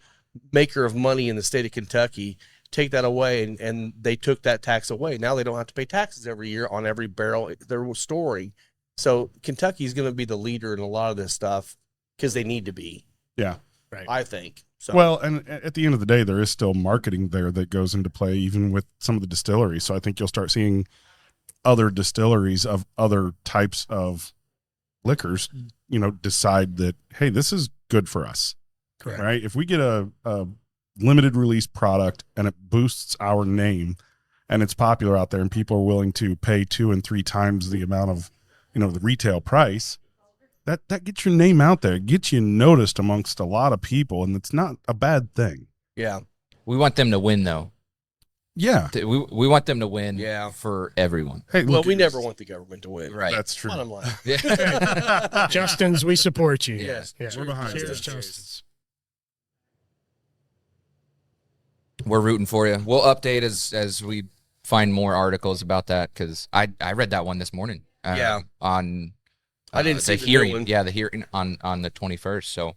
maker of money in the state of Kentucky. Take that away, and they took that tax away. Now they don't have to pay taxes every year on every barrel they're storing. So Kentucky's going to be the leader in a lot of this stuff because they need to be. Yeah. Right. I think. So. Well, and at the end of the day, there is still marketing there that goes into play, even with some of the distilleries. So I think you'll start seeing other distilleries of other types of liquors, decide that, hey, this is good for us. Correct. Right? If we get a limited release product and it boosts our name and it's popular out there and people are willing to pay 2 and 3 times the amount of, the retail price, that gets your name out there, gets you noticed amongst a lot of people, and it's not a bad thing. Yeah. We want them to win, though. Yeah. We want them to win Yeah. for everyone. Hey, Well, look, we never want the government to win. Right. That's true. Bottom line. Yeah. Justin's, we support you. Yes. Yeah. We're behind Cheers, you. Justin's. We're rooting for you. We'll update as we find more articles about that, because I read that one this morning. On I didn't see the the new hearing. one. Yeah, the hearing on the 21st. So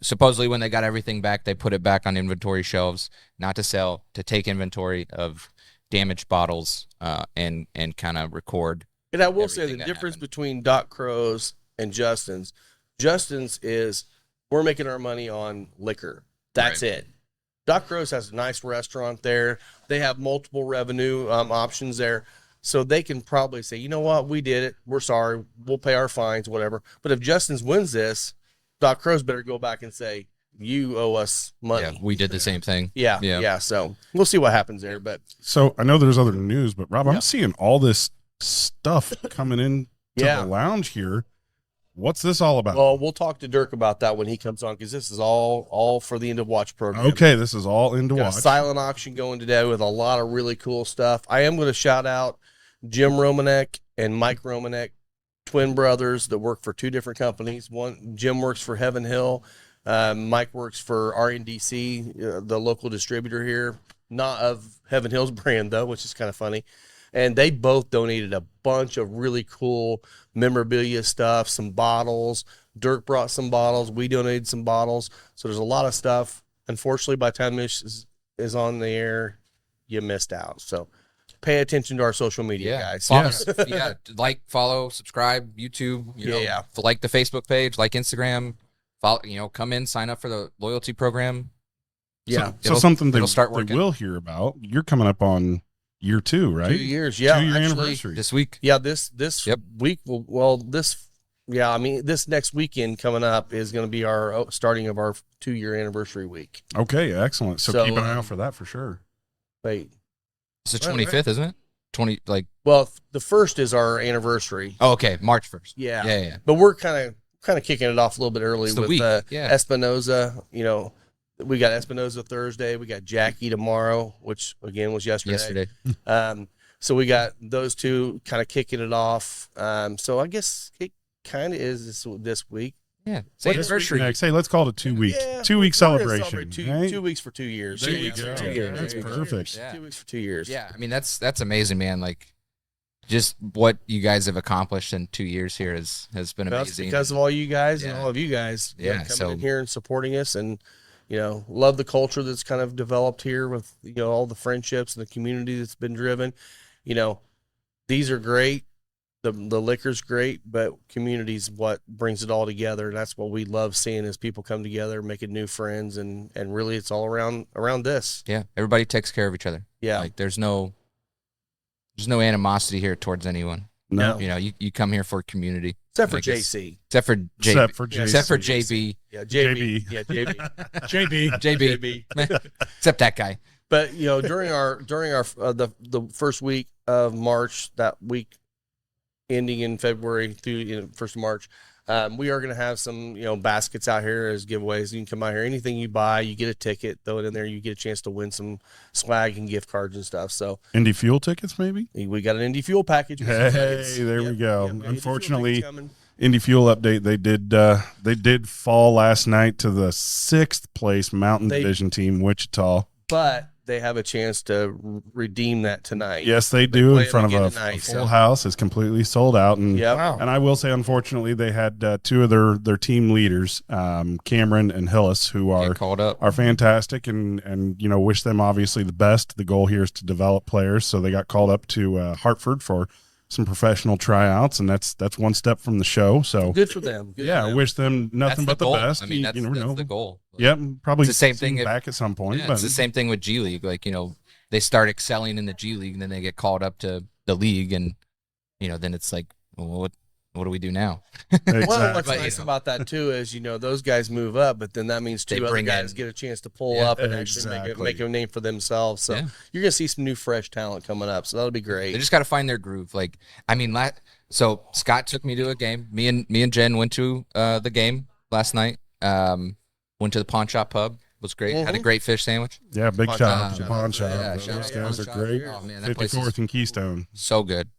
supposedly when they got everything back, they put it back on inventory shelves, not to sell, to take inventory of damaged bottles and kind of record. And I will say the everything that difference happened. between Doc Crow's and Justin's is we're making our money on liquor. That's it. Doc Crow's has a nice restaurant there. They have multiple revenue options there. So they can probably say, you know what, we did it. We're sorry. We'll pay our fines, whatever. But if Justin's wins this, Doc Crow's better go back and say, you owe us money. Yeah, we did the same thing. Yeah. So we'll see what happens there. But So I know there's other news, but Rob, I'm seeing all this stuff coming in to the lounge here. What's this all about? well, we'll talk to Dirk about that when he comes on, because this is all for the End of Watch program. Okay, this is all into Got watch. a silent auction going today with a lot of really cool stuff. I am going to shout out Jim Romanek and Mike Romanek, twin brothers that work for 2 different companies. Jim works for Heaven Hill. Mike works for RNDC, the local distributor here, not of Heaven Hill's brand though, which is kind of funny. And they both donated a bunch of really cool memorabilia stuff, some bottles. Dirk brought some bottles. We donated some bottles. So there's a lot of stuff. Unfortunately, by the time this is on the air, you missed out. So pay attention to our social media, guys. Follow, follow, subscribe, YouTube. Like the Facebook page, like Instagram. Follow. Come in, sign up for the loyalty program. Yeah. So something it'll start they working. will hear about. You're coming up on year 2, right? 2 years. Yeah. 2-year actually, anniversary. This week. Yeah, this Yep. week this next weekend coming up is going to be our starting of our 2-year anniversary week. Okay, excellent. So So, keep an eye out for that for sure. Wait, It's the 25th, isn't it? 20 well, the first is our anniversary. Oh, okay, March 1st. Yeah, Yeah. but we're kind of kicking it off a little bit early It's the with week, yeah. Espinosa. We got Espinosa Thursday. We got Jackie tomorrow, which again was yesterday. So we got those 2 kind of kicking it off. So I guess it kind of is this week. Yeah. It's What anniversary. Next, hey, let's call it a 2-week, Yeah, 2-week we're gonna celebration. celebrate right? 2 weeks for 2 years. There 2 you weeks go. for 2 years. That's perfect. Yeah. 2 weeks for 2 years. Yeah, I mean that's amazing, man. Like, just what you guys have accomplished in 2 years here has been That's amazing. because of all you guys and Yeah. all of you guys Yeah, coming so- in here and supporting us, and love the culture that's kind of developed here with all the friendships and the community that's been driven. These are great. The liquor's great, but community's what brings it all together, and that's what we love seeing is people come together, making new friends, and really it's all around this. Yeah, everybody takes care of each other. Yeah. Like there's no animosity here towards anyone. No. You know, you come here for community. Except for I guess. JC. Except for JB. Except for JC. Except for JB. Yeah, JB. JB. Yeah, JB. JB. JB. Except that guy. But you know, during our the first week of March, that week ending in February through first of March, we are going to have some baskets out here as giveaways. You can come out here, anything you buy, you get a ticket, throw it in there, you get a chance to win some swag and gift cards and stuff. So Indy Fuel tickets, maybe. we got an Indy Fuel package. Hey, there we go. Yep, Unfortunately, Indy Fuel update. They did fall last night to the 6th place Mountain Division team, Wichita. But they have a chance to redeem that tonight. Yes, they do play in front them of again a tonight, full so. house. It's completely sold out. And Yep. Wow. and I will say, unfortunately, they had 2 of their team leaders, Cameron and Hillis, who Get are called up. fantastic, and wish them obviously the best. The goal here is to develop players, so they got called up to Hartford for some professional tryouts, and that's one step from the show. So Good for them. Good yeah, for I them. wish them nothing but the goal. best. I mean, that's, you never that's know. the goal. Yep, probably It's the same see them thing if- back at some point. Yeah, but it's the same thing with G League. Like, they start excelling in the G League, and then they get called up to the league, and then it's like, well, what do we do now? Well, Exactly. what's But, nice about that too is those guys move up, but then that means They 2 other bring guys in- get a chance to pull Yeah, up and actually exactly. make a name for themselves. So Yeah. you're gonna see some new fresh talent coming up. So that'll be They great. just got to find their groove. Like, I mean, so Scott took me to a game. Me and Jen went to the game last night. Went to the Pawn Shop Pub. Was great. Had a great fish sandwich. Yeah, big Pawn shout shop. out to the Pawn Shop. Yeah, Those shout out to guys Pawn are Shop. great. Oh, man, that place is 54th and Keystone. so good.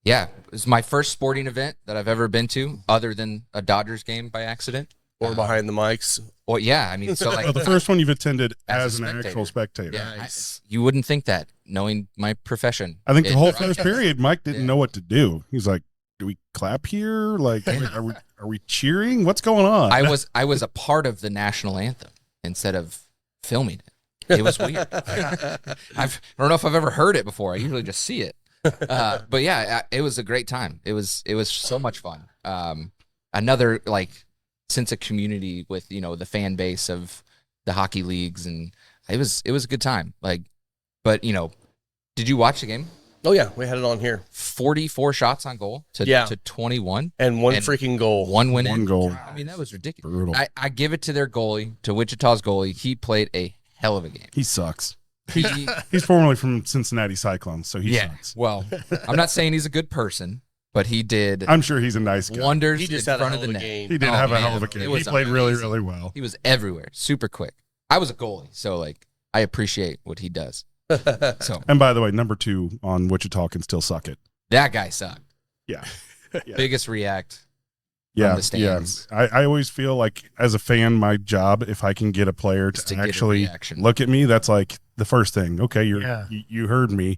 Yeah, it was my first sporting event that I've ever been to, other than a Dodgers game by accident. Or behind the mics. Well, yeah, I mean, so like Oh, the first one you've attended As as a an spectator. actual spectator. yeah, Nice. you wouldn't think that, knowing my profession. I think the It- whole first period, Mike didn't Yeah. know what to do. He's like, "Do we clap here? Like, are we cheering? What's going on?" I was a part of the national anthem instead of filming it. It was weird. I don't know if I've ever heard it before. I usually just see it. But yeah, it was a great time. It was so much fun. Another like sense of community with the fan base of the hockey leagues, and it was a good time. Like, but did you watch the game? Oh yeah, we had it on here. 44 shots on goal to Yeah. 21. And one And freaking goal. One win. One goal. I mean, that was ridiculous. Brutal. I give it to their goalie, to Wichita's goalie. He played a hell of a game. He sucks. He, He's formerly from Cincinnati Cyclones, so he yeah. sucks. Well, I'm not saying he's a good person, but he did I'm sure he's a nice guy. wonders He just in had a front hell of of the a net. game. He did Oh, have a man, hell of a it game. He was played really, amazing. really well. He was everywhere, super quick. I was a goalie, so like I appreciate what he does. So And by the way, number 2 on Wichita can still suck it. that guy sucked. Yeah. Yeah. Biggest react. Yeah, the stands. yeah. I always feel like as a fan, my job, if I can get a player Just to to get a actually reaction. look at me, that's like the first thing. Okay, Yeah. you heard me,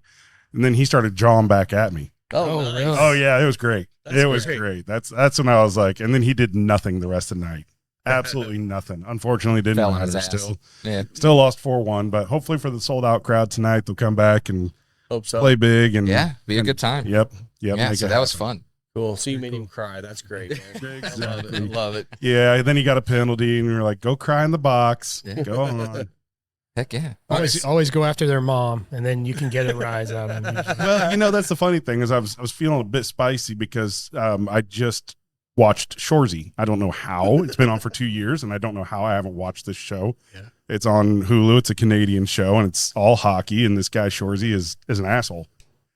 and then he started jawing back at me. Oh, Oh, nice. really? Oh yeah, it was great. That's It was great. great. That's when I was like, and then he did nothing the rest of the night. Absolutely nothing. Unfortunately, didn't Fell on matter. his ass. Yeah. Still lost 4-1, but hopefully for the sold out crowd tonight, they'll come back and Hope so. play big and Yeah, be a good time. Yep. Yeah, make so it that was happen. fun. Cool. So you made him cry. That's great, man. I love it. I love it. Yeah. Then he got a penalty, and we were like, "Go cry in the box. Yeah. Go on." Heck yeah. Always go after their mom, and then you can get a rise out of them. Well, that's the funny thing is I was feeling a bit spicy because I just watched Shoresy. I don't know how. It's been on for 2 years, and I don't know how I haven't watched this show. Yeah. It's on Hulu. It's a Canadian show, and it's all hockey. And this guy Shoresy is an asshole.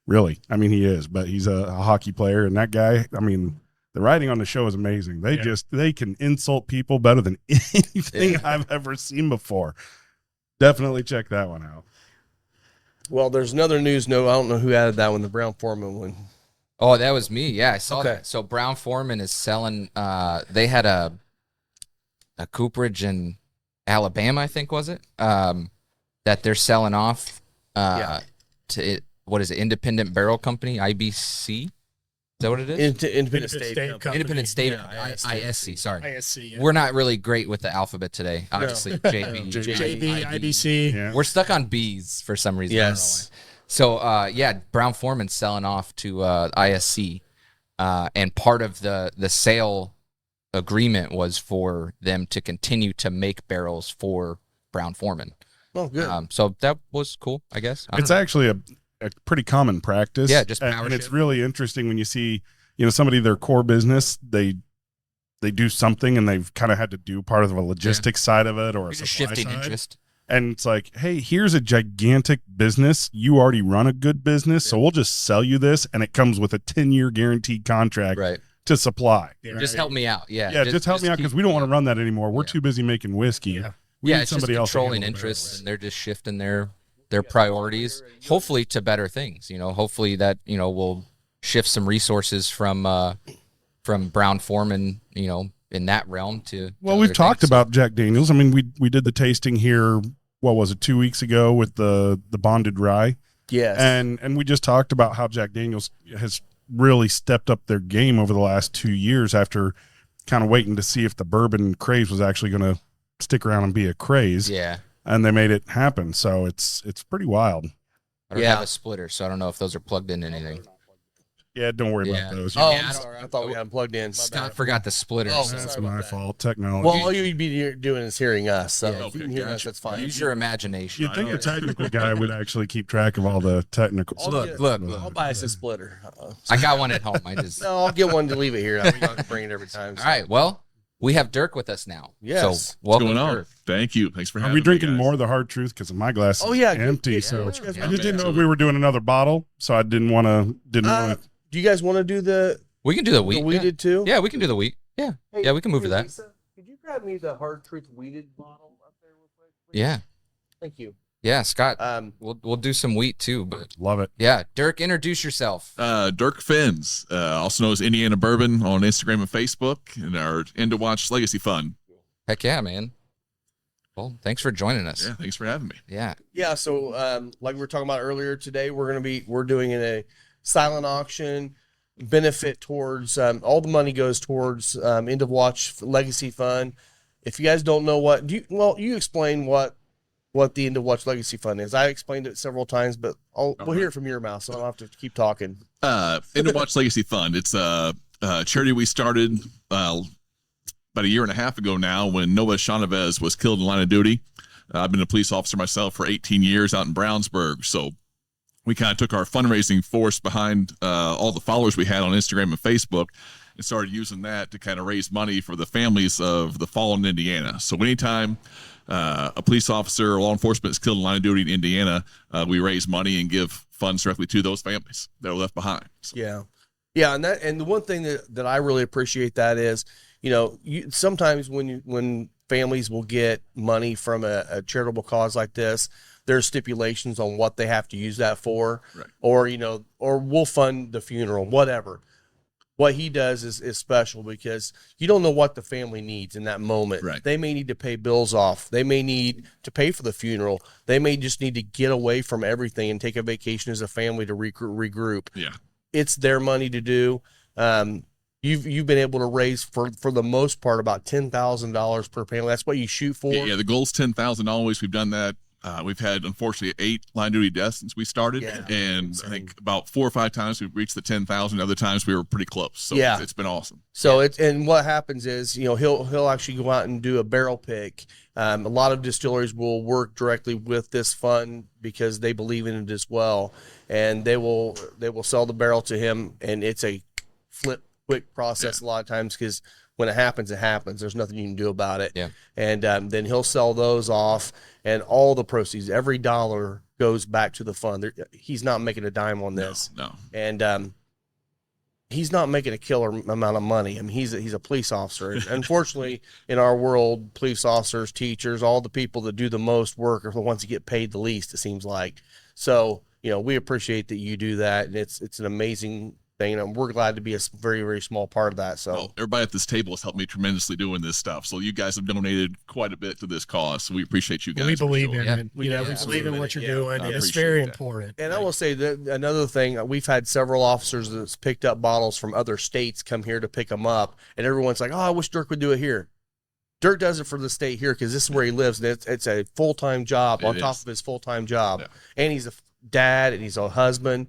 Really, I mean, he is. But he's a hockey player, and that guy. I mean, the writing on the show is amazing. They can insult people better than anything I've ever seen before. Definitely check that one out. Well, there's another news note. I don't know who added that one, the Brown Foreman one. Oh, that was me. Yeah, I saw Okay. that. So Brown Foreman is selling. They had a cooperage in Alabama, I think, was it? That they're selling off Yeah. to what is it? Independent Barrel Company, IBC. Is that what it is? Independent State Company. Independent State, Yeah, ISC. Sorry, ISC. Yeah. we're not really great with the alphabet today. Obviously, JB, JB, IB. IBC. Yeah. We're stuck on B's for some reason. Yes. I don't know why. So yeah, Brown Foreman's selling off to ISC, and part of the sale agreement was for them to continue to make barrels for Brown Foreman. Oh, good. So that was cool, I guess. I don't It's know. actually a pretty common practice. Yeah, just and, power and it's shift. really interesting when you see, somebody, their core business, they do something and they've kind of had to do part of the logistics side of it or a You're just supply shifting side. interest. And it's like, hey, here's a gigantic business. You already run a good business, so we'll just sell you this, and it comes with a 10-year guaranteed contract Right. to supply. Just help me out. Yeah. Yeah, just help me out because we don't want to run that anymore. We're Yeah. too busy making whiskey. Yeah. We need It's just somebody else to controlling handle the interests, barrels. and they're just shifting their priorities, hopefully to better things. Hopefully that will shift some resources from Brown Forman, in that realm to. Well, to we've other talked things. about Jack Daniels. I mean, we did the tasting here. What was it, 2 weeks ago with the bonded rye, Yes. and we just talked about how Jack Daniels has really stepped up their game over the last 2 years after kind of waiting to see if the bourbon craze was actually going to stick around and be a craze. Yeah. And they made it happen. So it's pretty wild. I don't Yeah. have a splitter, so I don't know if those are plugged in anything. Yeah, don't worry Yeah. about those. Oh, Yeah, I'm I don't- sorry. I thought we had plugged in. Scott forgot the splitter. Oh, so That's sorry my about that. fault. Technology. Well, all you'd be doing is hearing us. So Yeah, if you can okay, hear us, gotcha. that's fine. use your imagination. You'd think a technical guy would actually keep track of all the technical I'll stuff. get- look. I'll buy us a splitter. I got one at home. I just. No, I'll get one to leave it here. We don't have to bring it every time. All right. Well, we have Dirk with us now. Yes. So What's welcome, going on? Dirk. Thank you. Thanks for Are having we me, drinking guys. more of the hard truth? Because my glass Oh, is yeah. empty. Yeah, So what you guys Yeah. I wanna just didn't do? know if we were doing another bottle. So I didn't want to. Do you guys want to do the We can do the wheat. weeded too? Yeah, we can do the wheat. Yeah. Hey, Yeah, we can move to hey, that. Lisa, could you grab me the hard truth weeded bottle up there real quick? please? Yeah. Thank you. Yeah, Scott. We'll do some wheat too, but Love it. yeah, Dirk, introduce yourself. Dirk Fentz, also known as Indiana Bourbon on Instagram and Facebook, and our End to Watch Legacy Fund. Heck yeah, man. Well, thanks for joining us. Yeah, thanks for having me. Yeah. Yeah. So, like we were talking about earlier today, we're doing a silent auction benefit towards all the money goes towards End of Watch Legacy Fund. If you guys don't know you explain what the End of Watch Legacy Fund is. I explained it several times, but we'll hear it from your mouth, so I don't have to keep talking. End to Watch Legacy Fund. It's a charity we started about a year and a half ago now when Noah Chavez was killed in line of duty. I've been a police officer myself for 18 years out in Brownsburg, so we kind of took our fundraising force behind all the followers we had on Instagram and Facebook and started using that to kind of raise money for the families of the fallen in Indiana. So anytime a police officer or law enforcement is killed in line of duty in Indiana, we raise money and give funds directly to those families that are left behind. So, Yeah, and the one thing that I really appreciate that is, sometimes when families will get money from a charitable cause like this, there's stipulations on what they have to use that for, Right. or we'll fund the funeral, whatever. What he does is special because you don't know what the family needs in that moment. Right. They may need to pay bills off. They may need to pay for the funeral. They may just need to get away from everything and take a vacation as a family to regroup. yeah. It's their money to do. You've been able to raise for the most part about $10,000 per family. That's what you shoot for. Yeah, the goal's $10,000. We've done that. We've had, unfortunately, 8 line duty deaths since we started. Yeah. And I think about 4 or 5 times we've reached the 10,000. Other times we were pretty close. So Yeah. it's been awesome. So and what happens is, he'll actually go out and do a barrel pick. A lot of distilleries will work directly with this fund because they believe in it as well, and they will sell the barrel to him, and it's a quick process a lot of times because when it happens, there's nothing you can do about it. Yeah. And then he'll sell those off, and all the proceeds, every dollar goes back to the fund. He's not making a dime on this. No. And he's not making a killer amount of money. I mean, he's a police officer. And unfortunately, in our world, police officers, teachers, all the people that do the most work are the ones that get paid the least, it seems like. So, we appreciate that you do that, and it's an amazing thing, and we're glad to be a very, very small part of that. So, Well, everybody at this table has helped me tremendously doing this stuff. So you guys have donated quite a bit to this cause. So we appreciate you guys. We for believe sure. in Yeah. it. We believe in what you're doing. I It's appreciate very that. important. and I will say that another thing, we've had several officers that's picked up bottles from other states come here to pick them up, and everyone's like, "Oh, I wish Dirk would do it here." Dirk does it for the state here because this is where he lives, and it's a full-time job on top of his full-time job. Yeah. And he's a dad, and he's a husband.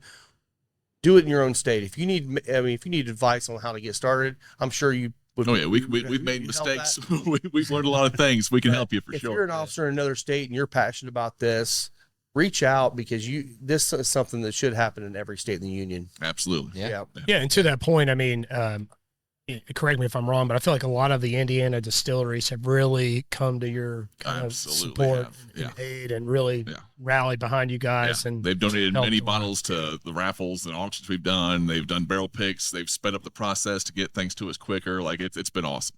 Do it in your own state. If you need advice on how to get started, I'm sure you would. Oh yeah, we've made you'd help mistakes. that. we've learned a lot of things. We can help you for If sure. you're an officer in another state and you're passionate about this, reach out, because this is something that should happen in every state in the union. Absolutely. Yeah. Yeah, and to that point, I mean, correct me if I'm wrong, but I feel like a lot of the Indiana distilleries have really come to your kind of Absolutely support have. Yeah. and aid and really rally behind you guys. Yeah. And They've donated helped many a lot. bottles to the raffles and auctions we've done. They've done barrel picks. They've sped up the process to get things to us quicker. Like it's been awesome.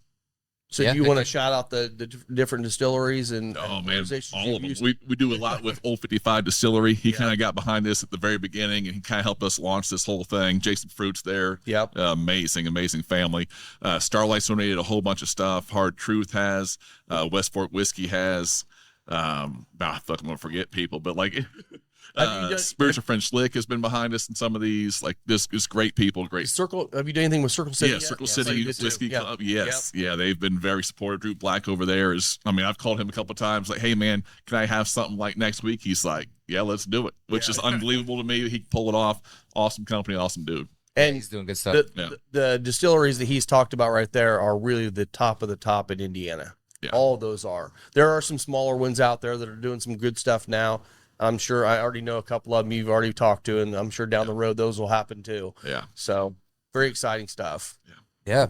So Yeah. do you want to shout out the different distilleries and Oh man, organizations all you've of them. used? We do a lot with Old 55 Distillery. He kind of got behind this at the very beginning, and he kind of helped us launch this whole thing. Jason Fruit's there. Yep. Amazing family. Starlight's donated a whole bunch of stuff. Hard Truth has. West Fork Whiskey has. I'm gonna forget people, but like Spiritual French Slick has been behind us in some of these. Like this is great people, great. Circle. Have you done anything with Circle City? Yeah, yet? Circle so City you did too. Whiskey Yeah. Club. Yes. Yeah, they've been very supportive. Drew Black over there is, I mean, I've called him a couple of times, like, hey, man, can I have something like next week? He's like, yeah, let's do it, which is unbelievable to me. He can pull it off. Awesome company, awesome dude. And He's doing good stuff. the distilleries that he's talked about right there are really the top of the top in Indiana. Yeah. All of those are. There are some smaller ones out there that are doing some good stuff now. I'm sure I already know a couple of them you've already talked to, and I'm sure down the road those will happen too. Yeah. So very exciting stuff. Yeah.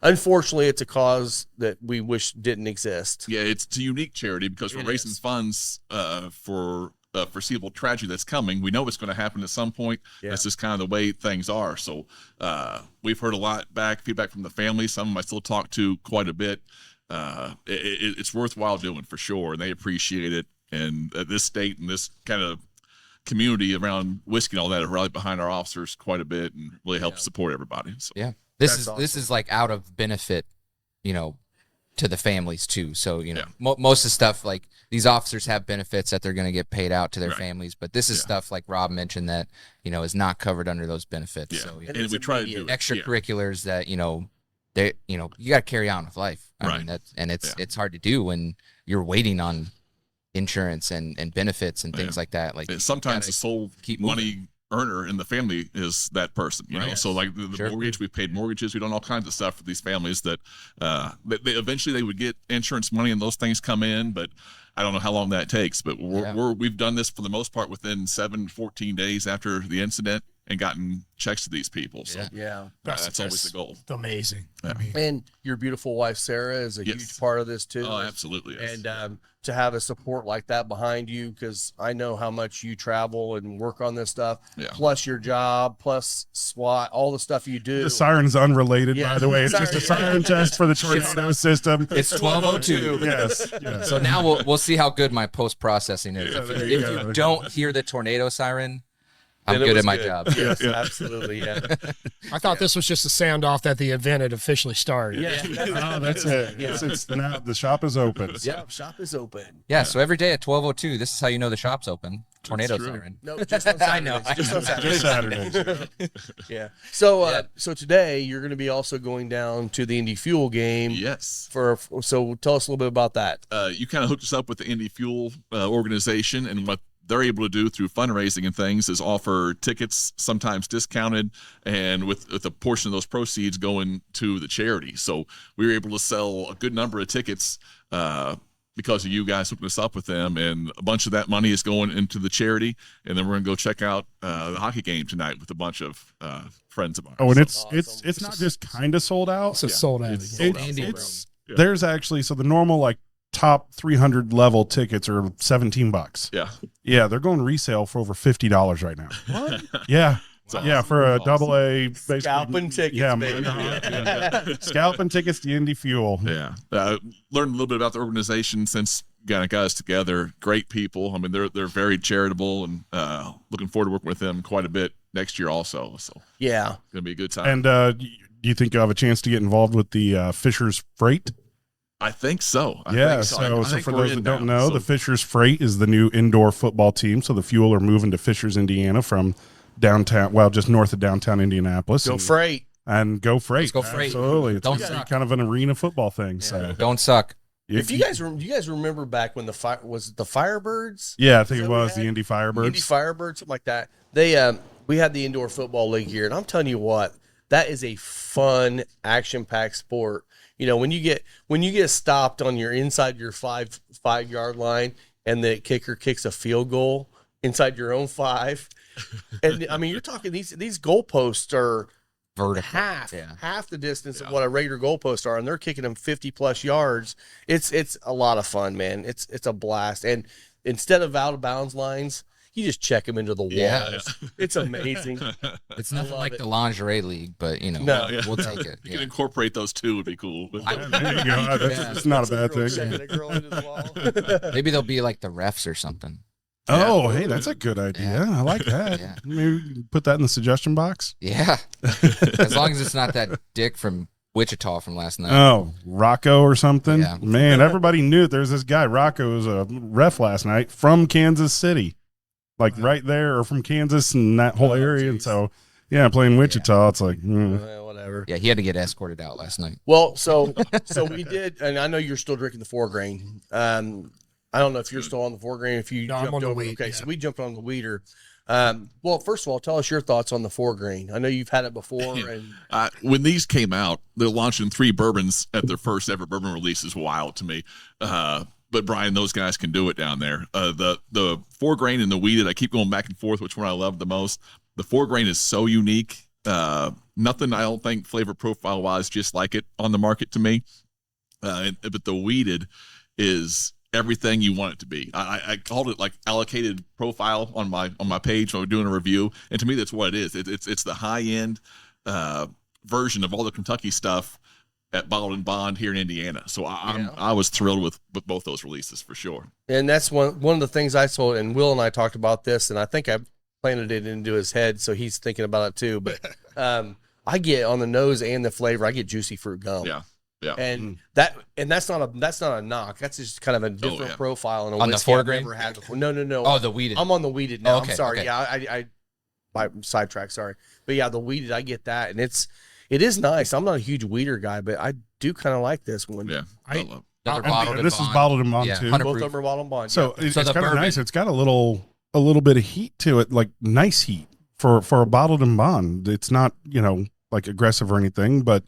Unfortunately, it's a cause that we wish didn't exist. Yeah, it's a unique charity because we're It raising is. funds for a foreseeable tragedy that's coming. We know it's going to happen at some point. Yeah. That's just kind of the way things are. So we've heard a lot feedback from the family. Some of them I still talk to quite a bit. It's worthwhile doing for sure, and they appreciate it. And this state and this kind of community around whiskey and all that have rallied behind our officers quite a bit and really helped support everybody. So Yeah. That's This is like out of benefit, to the families too. So, Yeah. most of the stuff, like these officers have benefits that they're going to get paid out to their Right. families, but this is stuff like Rob mentioned that, is not covered under those benefits. yeah, So, and we try to do it. Yeah. extracurriculars that, they, you got to carry on with life. I Right. mean, it's hard to do when you're waiting on insurance and benefits and things like that. Like And sometimes gotta the sole keep money earner in the family is that person, you know. Right. So like the Sure. mortgage, we've paid mortgages, we've done all kinds of stuff for these families that they eventually they would get insurance money and those things come in, but I don't know how long that takes. But we've done this for the most part within 14 days after the incident and gotten checks to these people. So Yeah. that's always the goal. Amazing. Yeah. I mean, And your beautiful wife, Sarah, is a Yes. huge part of this too. Oh, absolutely. Yes. And to have a support like that behind you, because I know how much you travel and work on this stuff, Yeah. plus your job, plus SWAT, all the stuff you do. The siren's unrelated, Yeah. by the way. It's just a siren test for the tornado system. it's 12:02. Yes. yes. So now we'll see how good my post processing is. If there you you go. don't hear the tornado siren, I'm Then it good was at my job. Yes, absolutely. Yeah. I thought this was just a sound off that the event had officially started. Oh, that's it. Yeah. It's now the shop is open. Yeah. Shop is open. Yeah, so every day at 12:02, this is how you know the shop's open. Tornado true. siren. No, just on Saturdays. I know. Just on Just Saturdays. Saturdays. Yeah. So, so today you're going to be also going down to the Indy Fuel game. Yes. So tell us a little bit about that. You kind of hooked us up with the Indy Fuel organization, and what they're able to do through fundraising and things is offer tickets, sometimes discounted, and with a portion of those proceeds going to the charity. So we were able to sell a good number of tickets because of you guys hooking us up with them, and a bunch of that money is going into the charity. And then we're gonna go check out the hockey game tonight with a bunch of friends of ours. Oh, and it's awesome. it's not just kind of sold out. It's a sold out. It's again. sold out. It's Yeah. there's actually so the normal like top 300 level tickets are $17. Yeah. Yeah, they're going resale for over $50 right now. What? Yeah. Yeah, for a double A, basically. Scalping tickets, Yeah, baby. scalping tickets to Indy Fuel. Yeah. Learned a little bit about the organization since got us together. Great people. I mean, they're very charitable, and looking forward to working with them quite a bit next year also. So Yeah. it's gonna be a good time. And do you think you'll have a chance to get involved with the Fisher's Freight? I think so. I Yeah, think so I think for we're those in that don't now. know, So- the Fisher's Freight is the new indoor football team. So the Fuel are moving to Fishers, Indiana from downtown, well, just north of downtown Indianapolis. Go Freight. And go Freight. Let's go Freight. Absolutely. It's Don't gonna be suck. kind of an arena football thing. So Don't suck. If you guys remember back when the Firebirds? yeah, I think Is it that what was we the had? Indy Firebirds. Indy Firebirds, something like that. They we had the indoor football league here, and I'm telling you what, that is a fun, action-packed sport. You know, when you get stopped on your inside your 5 yard line, and the kicker kicks a field goal, inside your own 5. And I mean, you're talking these goalposts are Vertical. half the distance of what a regular goalposts are, and they're kicking them 50+ yards. It's a lot of fun, man. It's a blast. And instead of out of bounds lines, you just check them into the walls. Yeah. It's amazing. It's nothing like it. the lingerie league, but No. we'll take it. You can incorporate those two, would be cool. There you go. That's not a bad thing. Checking a girl into the wall. Maybe they'll be like the refs or something. Oh, hey, that's a good idea. I like that. Yeah. Maybe put that in the suggestion box. Yeah. As long as it's not that dick from Wichita from last night. Oh, Rocco or something. Yeah. Man, everybody knew it. There's this guy. Rocco was a ref last night from Kansas City, like right there, or from Kansas and that whole area. And so, yeah, playing Wichita, it's like, Whatever. Yeah, he had to get escorted out last night. Well, so we did, and I know you're still drinking the 4 grain. I don't know if you're still on the 4 grain. If you No, I'm jumped on the over, wheat, okay, yeah. so we jumped on the weeder. Well, first of all, tell us your thoughts on the 4 grain. I know you've had it before, and When these came out, they're launching 3 bourbons at their first ever bourbon release is wild to me. But Brian, those guys can do it down there. The 4 grain and the wheated, I keep going back and forth which one I love the most. The 4 grain is so unique. Nothing I don't think flavor profile wise just like it on the market to me. But the wheated is everything you want it to be. I called it like allocated profile on my page when we're doing a review, and to me that's what it is. It's the high end version of all the Kentucky stuff at Bottled and Bond here in Indiana. So I was thrilled with both those releases for sure. and that's one of the things I told, and Will and I talked about this, and I think I planted it into his head, so he's thinking about it too. But I get on the nose and the flavor, I get juicy fruit gum. Yeah. And that's not a knock. That's just kind of a different profile in a On the whiskey 4 I've grain? never had before. No. Oh, the wheated. I'm on the wheated now. Oh, okay, I'm sorry. okay. Yeah, I sidetracked. Sorry, but yeah, the wheated, I get that, and it is nice. I'm not a huge wheater guy, but I do kind of like this one. Yeah. I love it. Another bottled and this is bond. bottled and bond Yeah, too. 100 Both proof. of them are bottled and bond. So yeah. it's So the kind of bourbon- nice. It's got a little bit of heat to it, like nice heat for a bottled and bond. It's not like aggressive or anything, but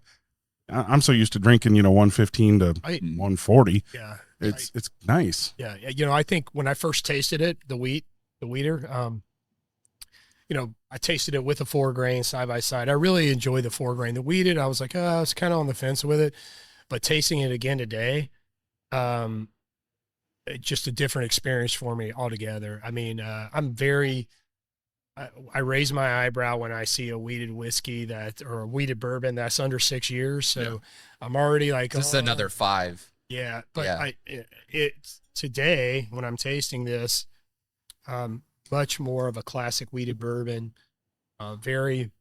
I'm so used to drinking 115 to 140. Yeah. It's nice. Yeah. I think when I first tasted it, the wheater, I tasted it with a 4 grain side by side. I really enjoy the 4 grain. The wheated, I was like, I was kind of on the fence with it, but tasting it again today, just a different experience for me altogether. I mean, I raise my eyebrow when I see a wheated whiskey or a wheated bourbon that's under 6 years. So I'm already like, Just another 5. yeah. But Yeah. Today when I'm tasting this, much more of a classic wheated bourbon, very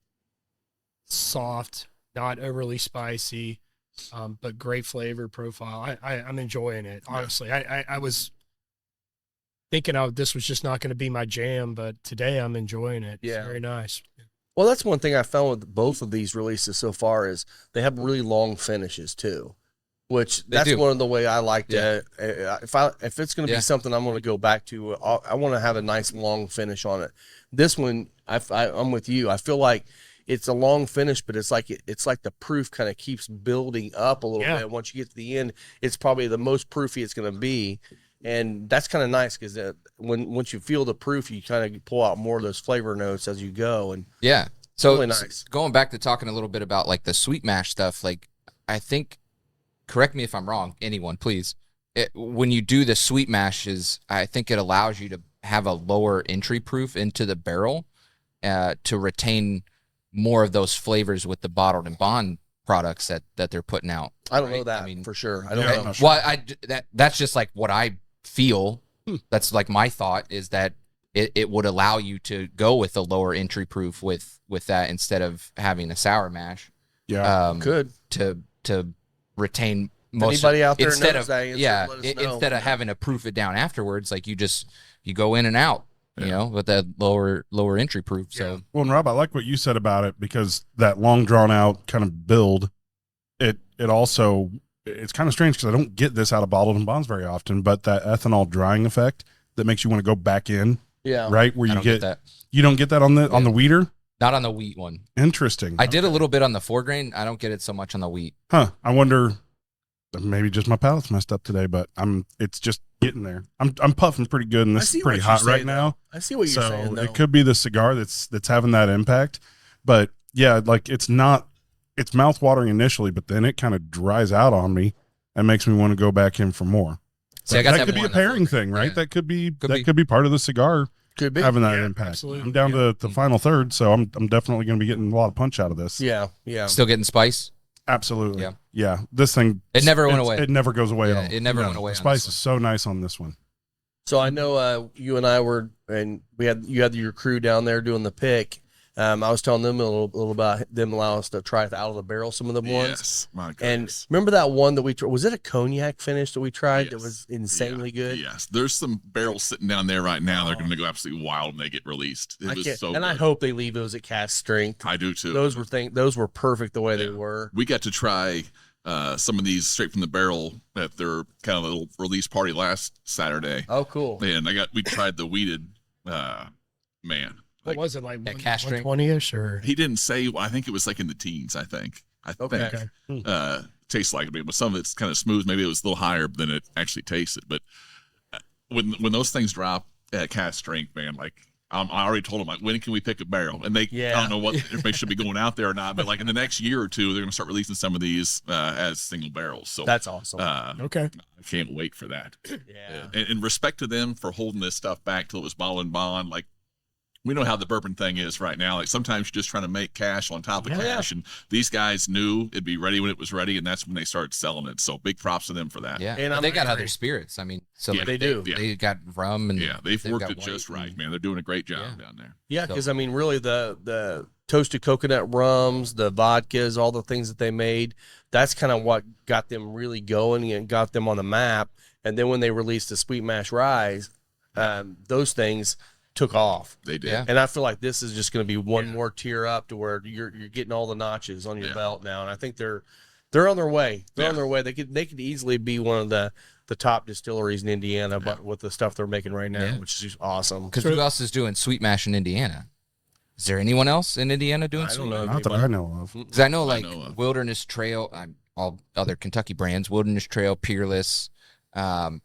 soft, not overly spicy, but great flavor profile. I'm enjoying it. Honestly, I was thinking this was just not going to be my jam, but today I'm enjoying it. Yeah. It's very nice. Well, that's one thing I found with both of these releases so far is they have really long finishes too, which They that's do. one of the way I like to. If it's going to Yeah. be something I'm going to go back to, I want to have a nice long finish on it. This one, I'm with you. I feel like it's a long finish, but it's like the proof kind of keeps building up a little bit. Once you get to the end, it's probably the most proofy it's going to be. And that's kind of nice because once you feel the proof, you kind of pull out more of those flavor notes as you go. And Yeah. So really nice. Going back to talking a little bit about like the sweet mash stuff, like I think, correct me if I'm wrong, anyone, please. When you do the sweet mashes, I think it allows you to have a lower entry proof into the barrel to retain more of those flavors with the bottled and bond products that they're putting out. I don't know right? that I mean, for sure. I don't Yeah, know. I'm not sure. Well, that's just like what I feel. That's like my thought is that it would allow you to go with a lower entry proof with that instead of having a sour mash. Yeah. Could. To retain most Anybody out there instead knows of that answer, yeah let us know. instead of having to proof it down afterwards, like you go in and out, with that lower entry proof. So Well, and Rob, I like what you said about it because that long drawn out kind of build, it also, it's kind of strange because I don't get this out of bottled and bonds very often, but that ethanol drying effect that makes you want to go back in, Yeah. right? Where I you don't get that. you don't get that on the weeder. Not on the wheat one. Interesting. I did a little bit on the 4 grain. I don't get it so much on the wheat. Huh. I wonder maybe just my palate's messed up today, but it's just getting there. I'm puffing pretty good, and this is pretty hot right now. I see what you're saying. So it could be the cigar that's having that impact. But yeah, like it's mouth watering initially, but then it kind of dries out on me and makes me want to go back in for more. See, I got that could be a pairing thing, right? Yeah. That could be part of the cigar Could be having that impact. absolutely. I'm down to the final third, so I'm definitely going to be getting a lot of punch out of this. Yeah. Still getting spice. Absolutely. Yeah. This thing, It never went away. It never goes away at all. It never went away. The spice is so nice on this one. So I know you and I were, and you had your crew down there doing the pick. I was telling them a little about them allowing us to try it out of the barrel, some of the ones. Yes, my And goodness. remember that one that we tried? Was it a cognac finish that we tried that Yes. was insanely good? Yes, there's some barrels sitting down there right now. They're going to go absolutely wild when they get released. It was so I good. hope they leave those at cast strength. I do too. Those were perfect the way they were. We got to try some of these straight from the barrel at their kind of little release party last Saturday. Oh, cool. And we tried the weeded, man. What was it, like That cast strength? 120-ish or? He didn't say. I think it was like in the teens. I think. Okay. Tastes like it, but some of it's kind of smooth. Maybe it was a little higher than it actually tasted. But when those things drop at cast strength, man, like I already told them, like, when can we pick a barrel? And I don't know what information should be going out there or not. But like in the next year or two, they're going to start releasing some of these as single barrels. So That's awesome. Okay. I can't wait for that. Yeah. And respect to them for holding this stuff back till it was bottle and bond. Like, we know how the bourbon thing is right now. Like, sometimes you're just trying to make cash on top of cash. And these guys knew it'd be ready when it was ready, and that's when they started selling it. So big props to them for that. Yeah, And they got other spirits. I mean, so Yeah, like they do. They got rum and they've worked got it just white right, and- man. They're doing a great job down there. Yeah, because I mean, really, the toasted coconut rums, the vodkas, all the things that they made, that's kind of what got them really going and got them on the map. And then when they released the sweet mash rye, those things took off. They did. Yeah. And I feel like this is just going to be one more tier up to where you're getting all the notches on your belt now. And I think they're on their way. They're on their way. They could easily be one of the top distilleries in Indiana, but with the stuff they're making right now, which is just awesome. Because who else is doing sweet mash in Indiana? Is there anyone else in Indiana doing I don't sweet know. mash? Not that I know of. Because I know like know of. Wilderness Trail, all other Kentucky brands, Wilderness Trail, Peerless.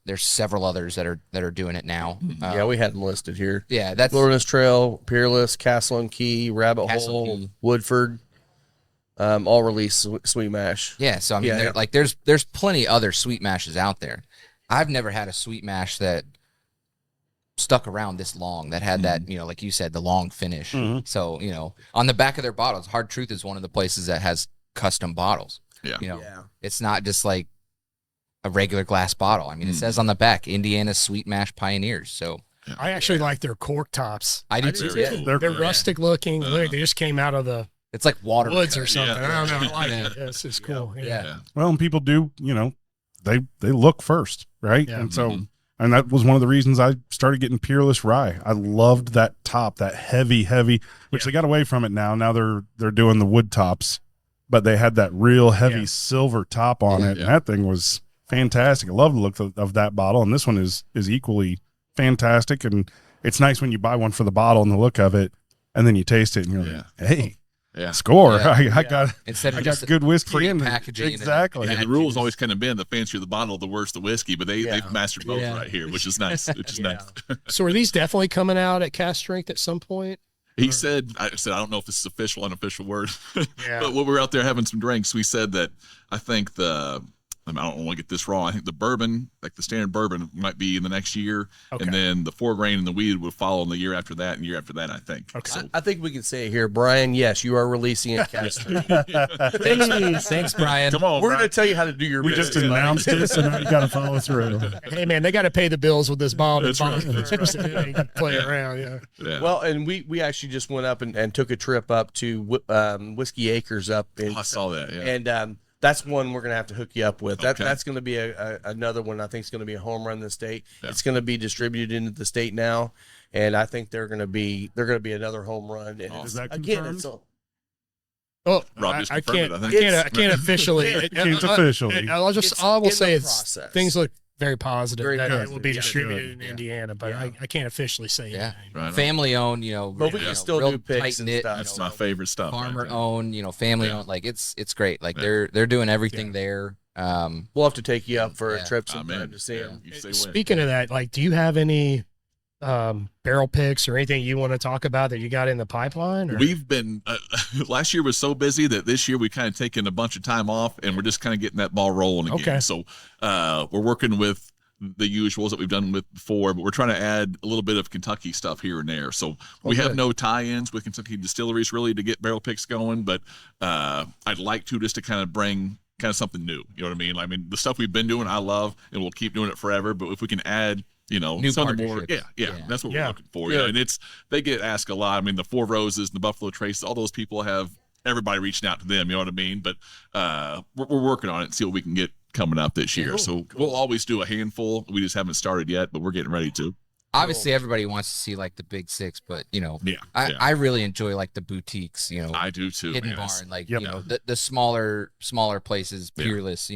There's several others that are doing it now. Yeah, we had them listed here. Yeah, that's Wilderness Trail, Peerless, Castle and Key, Rabbit Castle Hole, Key. Woodford, all released sweet mash. yeah. So I mean, Yeah. there's plenty other sweet mashes out there. I've never had a sweet mash that stuck around this long, that had that, like you said, the long finish. So on the back of their bottles, Hard Truth is one of the places that has custom bottles. Yeah. It's not just like a regular glass bottle. I mean, it says on the back, Indiana Sweet Mash Pioneers. So I actually like their cork tops. I do too. Very cool. They're They're rustic looking. Look, they just came out of the It's like water. woods or something. Yeah. I don't know. I like it. Yes, it's cool. Yeah. Well, and people do, they look first, right? Yeah. And so, and that was one of the reasons I started getting Peerless Rye. I loved that top, that heavy, which they got away from it now. Now they're doing the wood tops, but they had that real heavy silver top on it. And that thing was fantastic. I love the look of that bottle. And this one is equally fantastic. And it's nice when you buy one for the bottle and the look of it, and then you taste it and you're like, hey, score. Yeah. I got Instead of I just got good whiskey in pre-packaging and Exactly. then And the rule's always kind of been the fancier the bottle, the worse the whiskey, but they've mastered both right here, which is nice. Which is nice. So are these definitely coming out at cast strength at some point? I said, I don't know if this is official, unofficial word, Yeah. but when we were out there having some drinks, we said that I think I don't want to get this wrong. I think the bourbon, like the standard bourbon, might be in the next year, and then the 4 grain and the weed would follow in the year after that and year after that, I think. Okay. So, I think we can say it here, Brian. Yes, you are releasing it. Cast. Thanks, Brian. come on, We're Brian. going to tell you how to do your We business. just announced it, so now you got to follow through. Hey man, they got to pay the bills with this bottle. That's right. They can play around. Yeah. Yeah. Well, and we actually just went up and took a trip up to Whiskey Acres up in, I saw that. Yeah. and that's one we're going to have to hook you up with. Okay. That's going to be another one I think is going to be a home run in the state. It's going to be distributed into the state now, and I think they're going to be another home run. And Is that again, confirmed? it's Oh, Rob just I confirmed can't. it, I think. I can't officially. It's officially. I will It's say in the it's process. things look very positive Very that it positive. will be Yeah, distributed in good. Indiana, but Yeah. I can't officially say Yeah. anything. Right on. Family owned, But we can still do picks and stuff. That's my favorite stuff. farmer right there. owned, family Yeah. owned. Like it's great. Like Yeah. they're doing everything there. We'll have to take you up for Yeah. a trip I'm sometime in. to see Yeah. them. You say when. Speaking of that, like, do you have any barrel picks or anything you want to talk about that you got in the pipeline? Or? We've been last year was so busy that this year we kind of taken a bunch of time off, and we're just kind of getting that ball rolling again. Okay. So we're working with the usuals that we've done with before, but we're trying to add a little bit of Kentucky stuff here and there. So we have no tie-ins with Kentucky distilleries really to get barrel picks going, but I'd like to just to kind of bring kind of something new. You know what I mean? I mean, the stuff we've been doing, I love, and we'll keep doing it forever. But if we can add, New some of the more, partnerships. yeah, that's what we're Yeah. looking for. Yeah, and they get asked a lot. I mean, the Four Roses and the Buffalo Trace, all those people have everybody reaching out to them. You know what I mean? But we're working on it and see what we can get coming up this year. So we'll always do a handful. We just haven't started yet, but we're getting ready to. Obviously, everybody wants to see like the big six, but Yeah, I really enjoy like the boutiques. I do too. Hidden man. Barn, like Yep. the smaller places, Yeah. Peerless.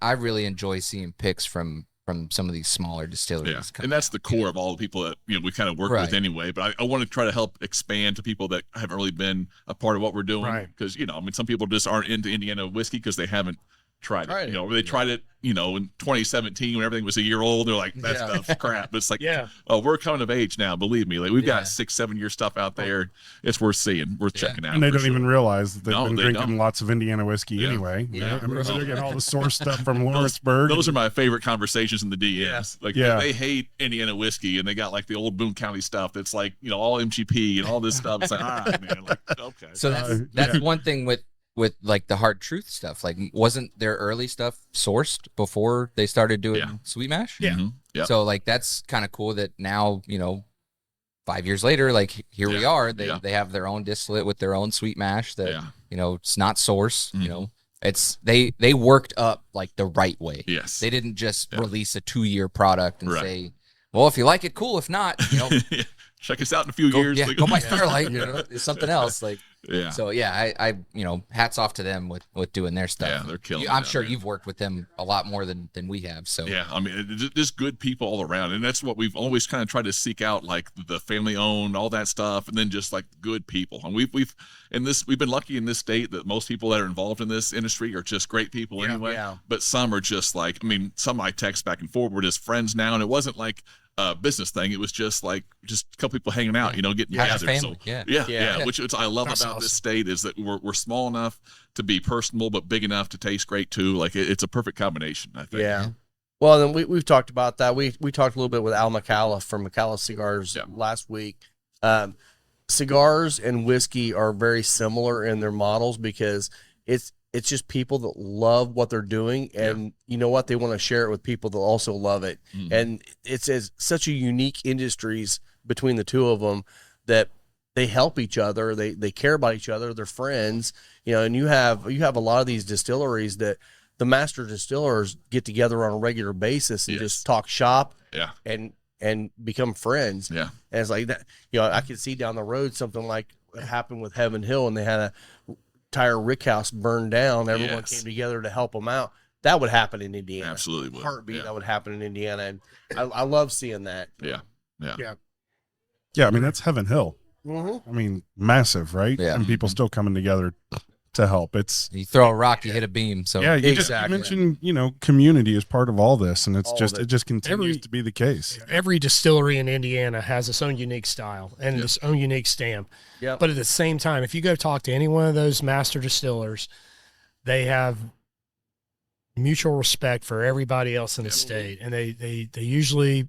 I really enjoy seeing picks from some of these smaller distilleries. Yeah, come and that's out. the core of all the people that we kind of work with Right. anyway. But I want to try to help expand to people that haven't really been a part of what we're doing. Right. Because I mean, some people just aren't into Indiana whiskey because they haven't tried it. Or they tried it, in 2017 when everything was a year old. They're like, that stuff's crap. But it's like, Yeah. oh, we're coming of age now. Believe me, like we've Yeah. got 6-7 year stuff out there. It's worth seeing, worth checking out. And they for don't even sure. realize that they've No, been they drinking don't. lots of Indiana whiskey Yeah. anyway. Yeah. I mean, they're getting all the source stuff from Lawrenceburg. Those are my favorite conversations in the DMs. Like Yeah. they hate Indiana whiskey, and they got like the old Boone County stuff that's like all MGP and all this stuff. It's like, man, like okay. So that's yeah. one thing with like the hard truth stuff. Like, wasn't their early stuff sourced before they started doing Yeah. sweet mash? Yeah. Mhm. Yep. So like that's kind of cool that now 5 years later, like here we Yeah. are. Yeah. They have their own distillate with their own sweet mash that Yeah. it's not source. Mhm. It's they worked up like the right way. Yes. They didn't just Yeah. release a 2-year product and Right. say, well, if you like it, cool. If not, Check us out in a few go, years. yeah, Like, go buy Starlight. It's something else. Like, yeah. so yeah, I hats off to them with doing their stuff. Yeah, they're killing it I'm out sure there. you've worked with them a lot more than we have. So Yeah, I mean, just good people all around, and that's what we've always kind of tried to seek out, like the family-owned, all that stuff, and then just like good people. And we've been lucky in this state that most people that are involved in this industry are just great people anyway. yeah. But some are just like, I mean, some I text back and forth. We're just friends now, and it wasn't like a business thing. It was just like a couple people hanging out, getting How's your together. family? So, Yeah. yeah. Which I love That's about this awesome. state is that we're small enough to be personable, but big enough to taste great too. Like it's a perfect combination, I think. Yeah. Well, then we've talked about that. We talked a little bit with Al McAuliffe from McAuliffe Cigars Yeah. last week. Cigars and whiskey are very similar in their models because it's just people that love what they're doing, and you know what, they want to share it with people that also love it. Mhm. And it's such a unique industries between the two of them that they help each other. They care about each other. They're friends, and you have a lot of these distilleries that the master distillers get together on a regular basis and Yes. just talk shop Yeah. and become friends. Yeah. And it's like that, I could see down the road something like what happened with Heaven Hill, and they had a entire rick house burned down. Everyone Yes. came together to help them out. That would happen in Indiana. Absolutely would. Heartbeat, Yeah. that would happen in Indiana. And I love seeing that. Yeah. Yeah. Yeah, I mean, that's Heaven Hill. Mm-hmm. I mean, massive, right? Yeah. And people still coming together to help. It's you throw a rock, you hit a beam. So yeah, you Exactly. just mentioned, community is part of all this, and it's All just of it. it just continues Every- to be the case. Every distillery in Indiana has its own unique style and Yep. its own unique stamp. Yep. But at the same time, if you go talk to any one of those master distillers, they have mutual respect for everybody else in the state, and they usually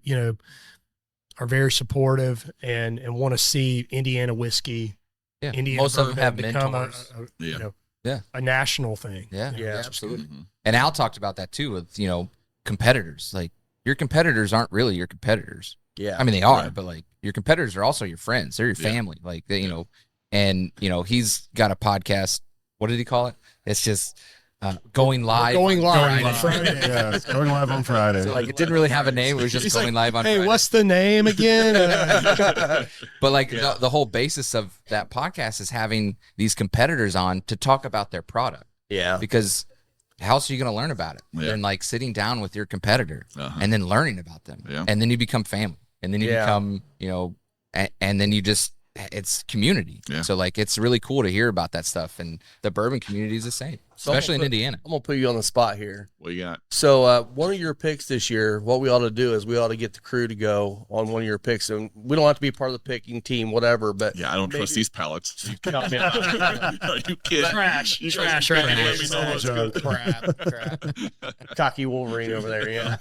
are very supportive and want to see Indiana whiskey. yeah, Indiana most of them bourbon have become mentors. Yeah. a national thing. Yeah, Yeah. absolutely. Mhm. And Al talked about that too with competitors. Like your competitors aren't really your competitors. Yeah. I mean, they are, Right. but like your competitors are also your friends. They're your Yeah. family. Like they, and he's got a podcast. What did he call it? It's just going live. Going live on on Friday. Yeah, it's going live on Friday. So, like it didn't really have a name. It was just He's going live on. Hey, Friday. what's the name again? But like the whole basis of that podcast is having these competitors on to talk about their product Yeah. because how else are you going to learn about it than like sitting down with your competitor and then learning about them, and then you become family, and then you become, you know, and then you just, it's community. So like, it's really cool to hear about that stuff, and the bourbon community is the same, especially in Indiana. I'm gonna put you on the spot here. What you got? So one of your picks this year, what we ought to do is we ought to get the crew to go on one of your picks, and we don't have to be part of the picking team, whatever. But I don't trust these pallets. you Are you kidding? Trash. crap. Cocky Wolverine over there, yeah.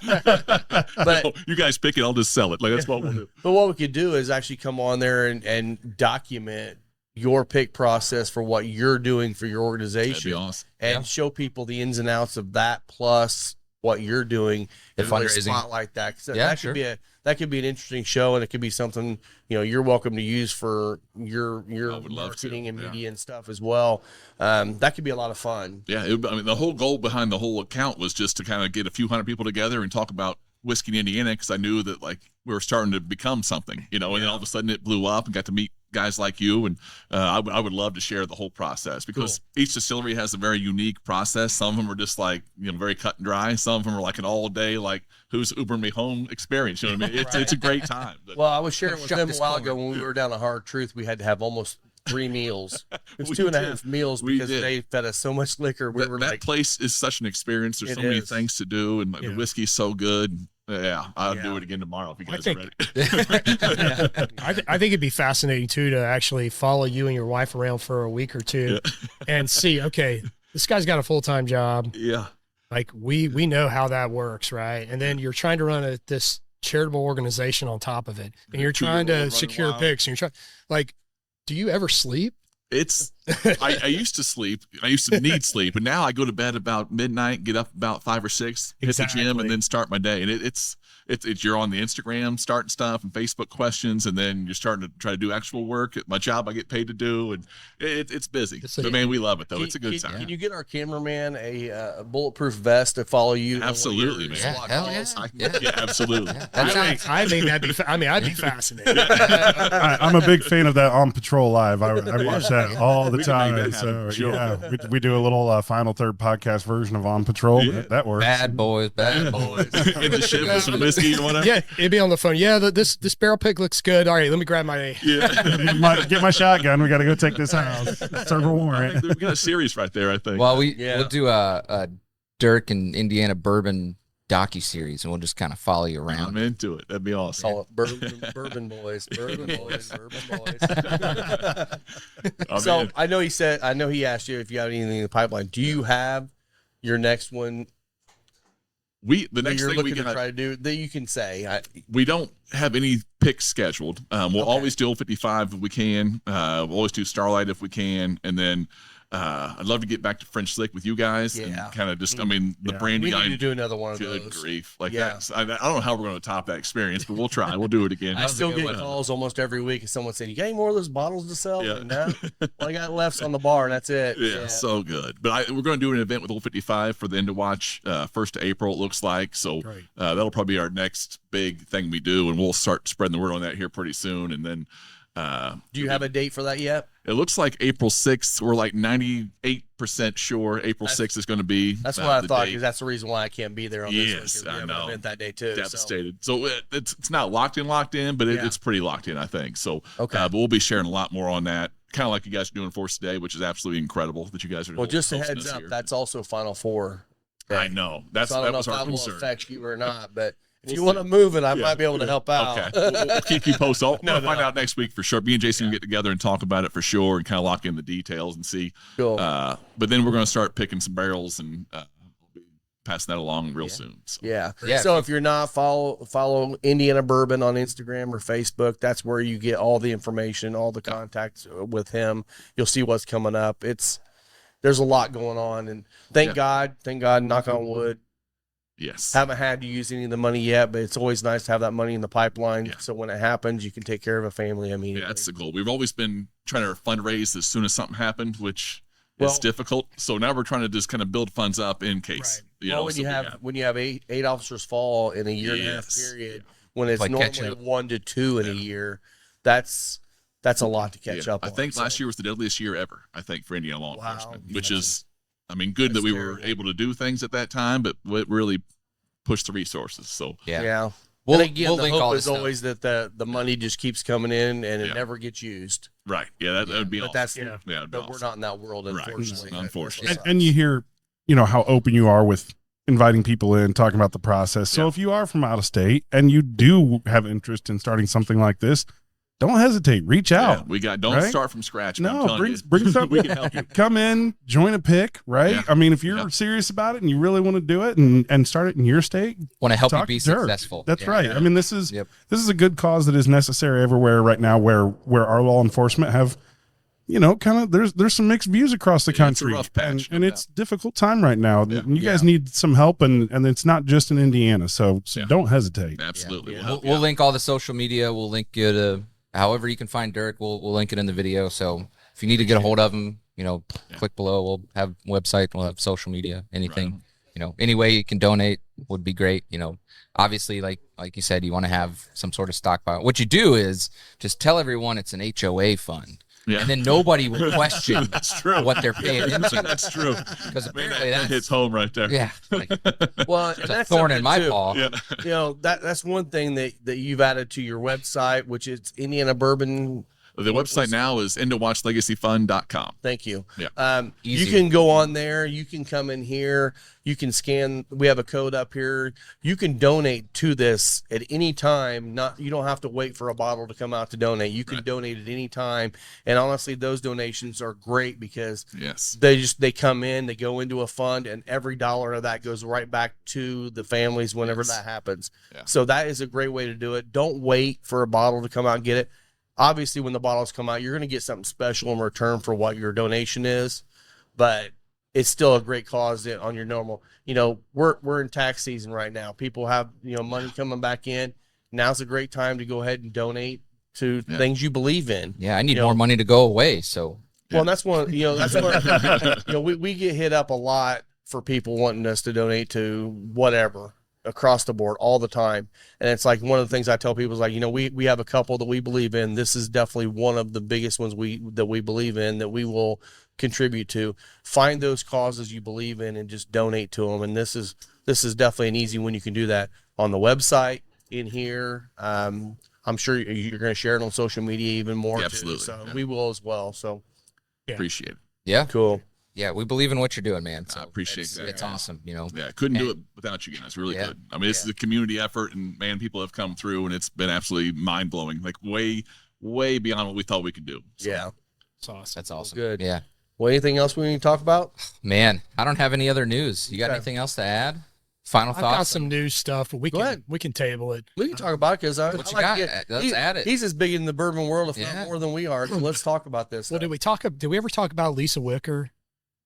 But no, you guys pick it, I'll just sell it. Like, that's what we'll do. But what we could do is actually come on there and document your pick process for what you're doing for your organization. That'd be awesome. And show people the ins and outs of that, plus what you're doing, The and really fundraising. spotlight that. 'Cause Yeah, that could be that could be an interesting show, and it could be something, you know, you're welcome to use for your would love marketing to, and media and stuff as well. That could be a lot of fun. Yeah, I mean, the whole goal behind the whole account was just to kind of get a few hundred people together and talk about whiskey in Indiana, because I knew that like we were starting to become something, you know, and then all of a sudden it blew up and got to meet guys like you, and I would love to share the whole process, because each distillery has a very unique process. Some of them are just like, you know, very cut and dry. Some of them are like an all day, like, who's Ubering me home experience. You know what I mean? It's a great time. Well, I was sharing with Shut them a this while corner. ago when we were down at Hard Truth. We had to have almost 3 meals. It was We 2.5 did. meals We because did. they fed us so much liquor. We were that like, place is such an experience. There's It so many is. things to do, and the whiskey's so good. Yeah, I'll Yeah. do it again tomorrow if you I guys think- are ready. I think it'd be fascinating too to actually follow you and your wife around for a week or two and see, okay, this guy's got a full-time job. Yeah. Like we know how that works, right? And then you're trying to run this charitable organization on top of it, and you're trying to Running secure wild. picks, and you're trying, like, do you ever sleep? It's I used to sleep. I used to need sleep, and now I go to bed about midnight, get up about 5 or 6, hit the gym, and then start my day. And it's you're on the Instagram starting stuff and Facebook questions, and then you're starting to try to do actual work at my job I get paid to do, and it's busy. But man, we love it though. It's a good time. Can you get our cameraman a bulletproof vest to follow you? Absolutely, man. Yeah, hell yeah. Yeah, absolutely. I think that'd be. I'd be fascinating. I'm a big fan of that On Patrol Live. I watch that all the We can make time. that So happen, sure. yeah, we do a little Final Third podcast version of On Patrol. Yeah. That works. Bad boys. In the ship with some whiskey or whatever. Yeah, it'd be on the phone. Yeah, this barrel pick looks good. All right, let me grab my. Yeah. Get my shotgun. We got to go take this house. Serve a warrant. We got a series right there, I think. Well, we'll do a Dirk and Indiana bourbon docu-series, and we'll just kind of follow you around. I'm into it. That'd be awesome. Call it bourbon boys. Bourbon boys. I So mean, I know he asked you if you have anything in the pipeline. Do you have your next one the that next you're thing we looking to got, try to do that you can say? we don't have any picks scheduled. We'll always do Old 55 if we can. We'll always do Starlight if we can, and then I'd love to get back to French Slick with you guys and kind of just, I mean, the brandy. We need to do another one of Good those. grief! Like Yeah. that. I don't know how we're going to top that experience, but we'll try. We'll do it again. I still get calls almost every week of someone saying, "You got any more of those bottles to sell?" Yeah. Like, no, all I got left's on the bar, and that's it. Yeah, so good. But we're going to do an event with Old 55 for the end to watch 1st of April, it looks like. So that'll probably be our next big thing we do, and we'll start spreading the word on that here pretty soon. And then Do you have a date for that yet? it looks like April 6th. We're like 98% sure April 6th is going to be. That's what I the thought, date. because that's the reason why I can't be there on this one. Yes, 'Cause we I have an know. event that day too. so- Devastated. So it's not locked in, but it's pretty locked in, I think. So, Okay. but we'll be sharing a lot more on that, kind of like you guys are doing for us today, which is absolutely incredible that you guys are. Well, just a hosting heads us up, here. that's also Final Four. I know. That So I don't know was if our that will concern. affect you or not, but if We'll you want to move it, I Yeah. might be able to help out. Okay, we'll keep you posted. I'll find out next week for sure. Me and Jason can get together and talk about it for sure, and kind of lock in the details and see. Cool. But then we're going to start picking some barrels and we'll be passing that along real soon. So. Yeah. Yeah, So if you're not follow Indiana Bourbon on Instagram or Facebook, that's where you get all the information, all the contacts with him. You'll see what's coming up. There's a lot going on, and thank God, knock on wood. Yes. Haven't had to use any of the money yet, but it's always nice to have that money in the pipeline. Yeah. So when it happens, you can take care of a family immediately. Yeah, that's the goal. We've always been trying to fundraise as soon as something happened, which Well- is difficult. So now we're trying to just kind of build funds up in case. You know, when so you we have when you have eight officers fall in a year and a half Yes. period, when it's Like catching normally up. 1 to 2 in a year, that's a lot to catch up I on. think So- last year was the deadliest year ever, I think, for Indiana law Wow. enforcement, which is I mean, good That's that we were terrible. able to do things at that time, but what really pushed the resources. So Yeah. We'll, We'll, and again, we'll the link all hope this is stuff. always that the money just keeps coming in and it Yeah. never gets used. right, yeah, that would be But awesome. that's that'd be but we're awesome. not in that world, Right. unfortunately. Unfortunately. And you hear, how open you are with inviting people in, talking about the process. So Yeah. if you are from out of state and you do have interest in starting something like this, don't hesitate. Reach out. Yeah, we don't right? start from scratch. man, I'm No, telling bring you. something. We can help you. Come in, join a pick, right? Yeah. I mean, if you're Yeah. serious about it and you really want to do it and start it in your state, Want to help you talk be to Dirk. successful. That's Yeah. right. I mean, this is Yep. a good cause that is necessary everywhere right now. Where our law enforcement have, kind of there's some mixed views across the It's a country, rough patch, and no it's a difficult time right now. Yeah. And you guys need some help, and it's not just in Indiana, so Yeah. don't hesitate. Absolutely. Yeah. We'll We'll, help we'll you. link all the social media. We'll link you to however you can find Dirk. We'll link it in the video. So if you need to get a hold of him, click below. We'll have website. We'll have social media. Anything, any way you can donate would be great. Obviously, like you said, you want to have some sort of stockpile. What you do is just tell everyone it's an HOA fund. Yeah. And then nobody will question That's true. what they're paying into. That's true. Because Man, apparently that hits home right there. yeah, like, Well, it's and a that's thorn in something my too. paw. Yeah. That's one thing that you've added to your website, which is Indiana Bourbon. The website now is endowatchlegacyfund.com. Thank you. Yeah. You Easy. can go on there. You can come in here. You can scan. We have a code up here. You can donate to this at any time. You don't have to wait for a bottle to come out to donate. You can Right. donate at any time. And honestly, those donations are great because Yes. they come in, they go into a fund, and every dollar of that goes right back to the families whenever Yes. that happens. Yeah. So that is a great way to do it. Don't wait for a bottle to come out and get it. Obviously, when the bottles come out, you're going to get something special in return for what your donation is, but it's still a great cause on your normal. We're in tax season right now. People have money coming back in. Now's a great time to go ahead and donate to Yeah. things you believe in. Yeah, I need more money to go away. So Well, and that's one. That's one. We get hit up a lot for people wanting us to donate to whatever across the board all the time, and it's like one of the things I tell people is like, we have a couple that we believe in. This is definitely one of the biggest ones we believe in that we will contribute to. Find those causes you believe in and just donate to them. And this is definitely an easy one. You can do that on the website in here. I'm sure you're going to share it on social media even more. Yeah, too. absolutely. So Yeah. we will as well. So Appreciate it. yeah, cool. yeah, we believe in what you're doing, man. So I appreciate it's, that. It's awesome. Yeah, couldn't do it without you guys. Really Yeah. could. I mean, this is a community effort, and man, people have come through, and it's been absolutely mind blowing. Like way beyond what we thought we could do. So, Yeah. It's awesome. That's awesome. Good. Yeah, Well, anything else we need to talk about? man. I don't have any other news. You got Okay. anything else to add? Final I've got thoughts? some news stuff, but Go ahead. we can table it. We can talk about it because I What you like got? to get- Let's add it. He's as big in the bourbon world, if Yeah. not more than we are. So let's talk about this. Well, did we ever talk about Lisa Wicker?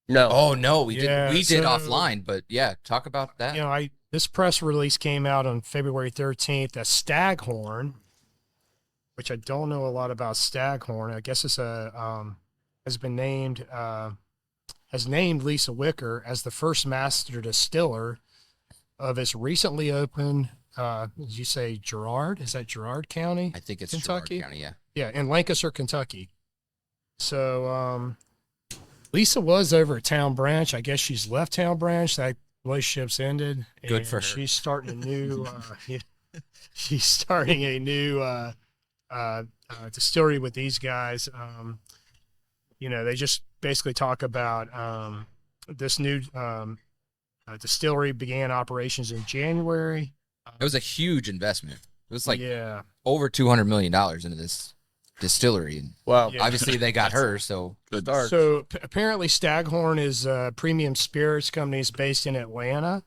No. Oh no, we Yeah, did. We did so- offline, but yeah, talk about that. This press release came out on February 13th. A Staghorn, which I don't know a lot about Staghorn. I guess it's has been named has named Lisa Wicker as the first master distiller of its recently opened. Did you say Girard? Is that Girard County? I think it's Kentucky? Girard County. Yeah. Yeah, in Lancaster, Kentucky. So Lisa was over at Town Branch. I guess she's left Town Branch. That relationship's ended. Good and for her. She's starting a new. She's starting a new distillery with these guys. They just basically talk about this new distillery began operations in January. It was a huge investment. It was like yeah. over $200 million into this distillery. And Wow. Yeah. obviously they got her. So Good. Start. So apparently Staghorn is a premium spirits company. It's based in Atlanta.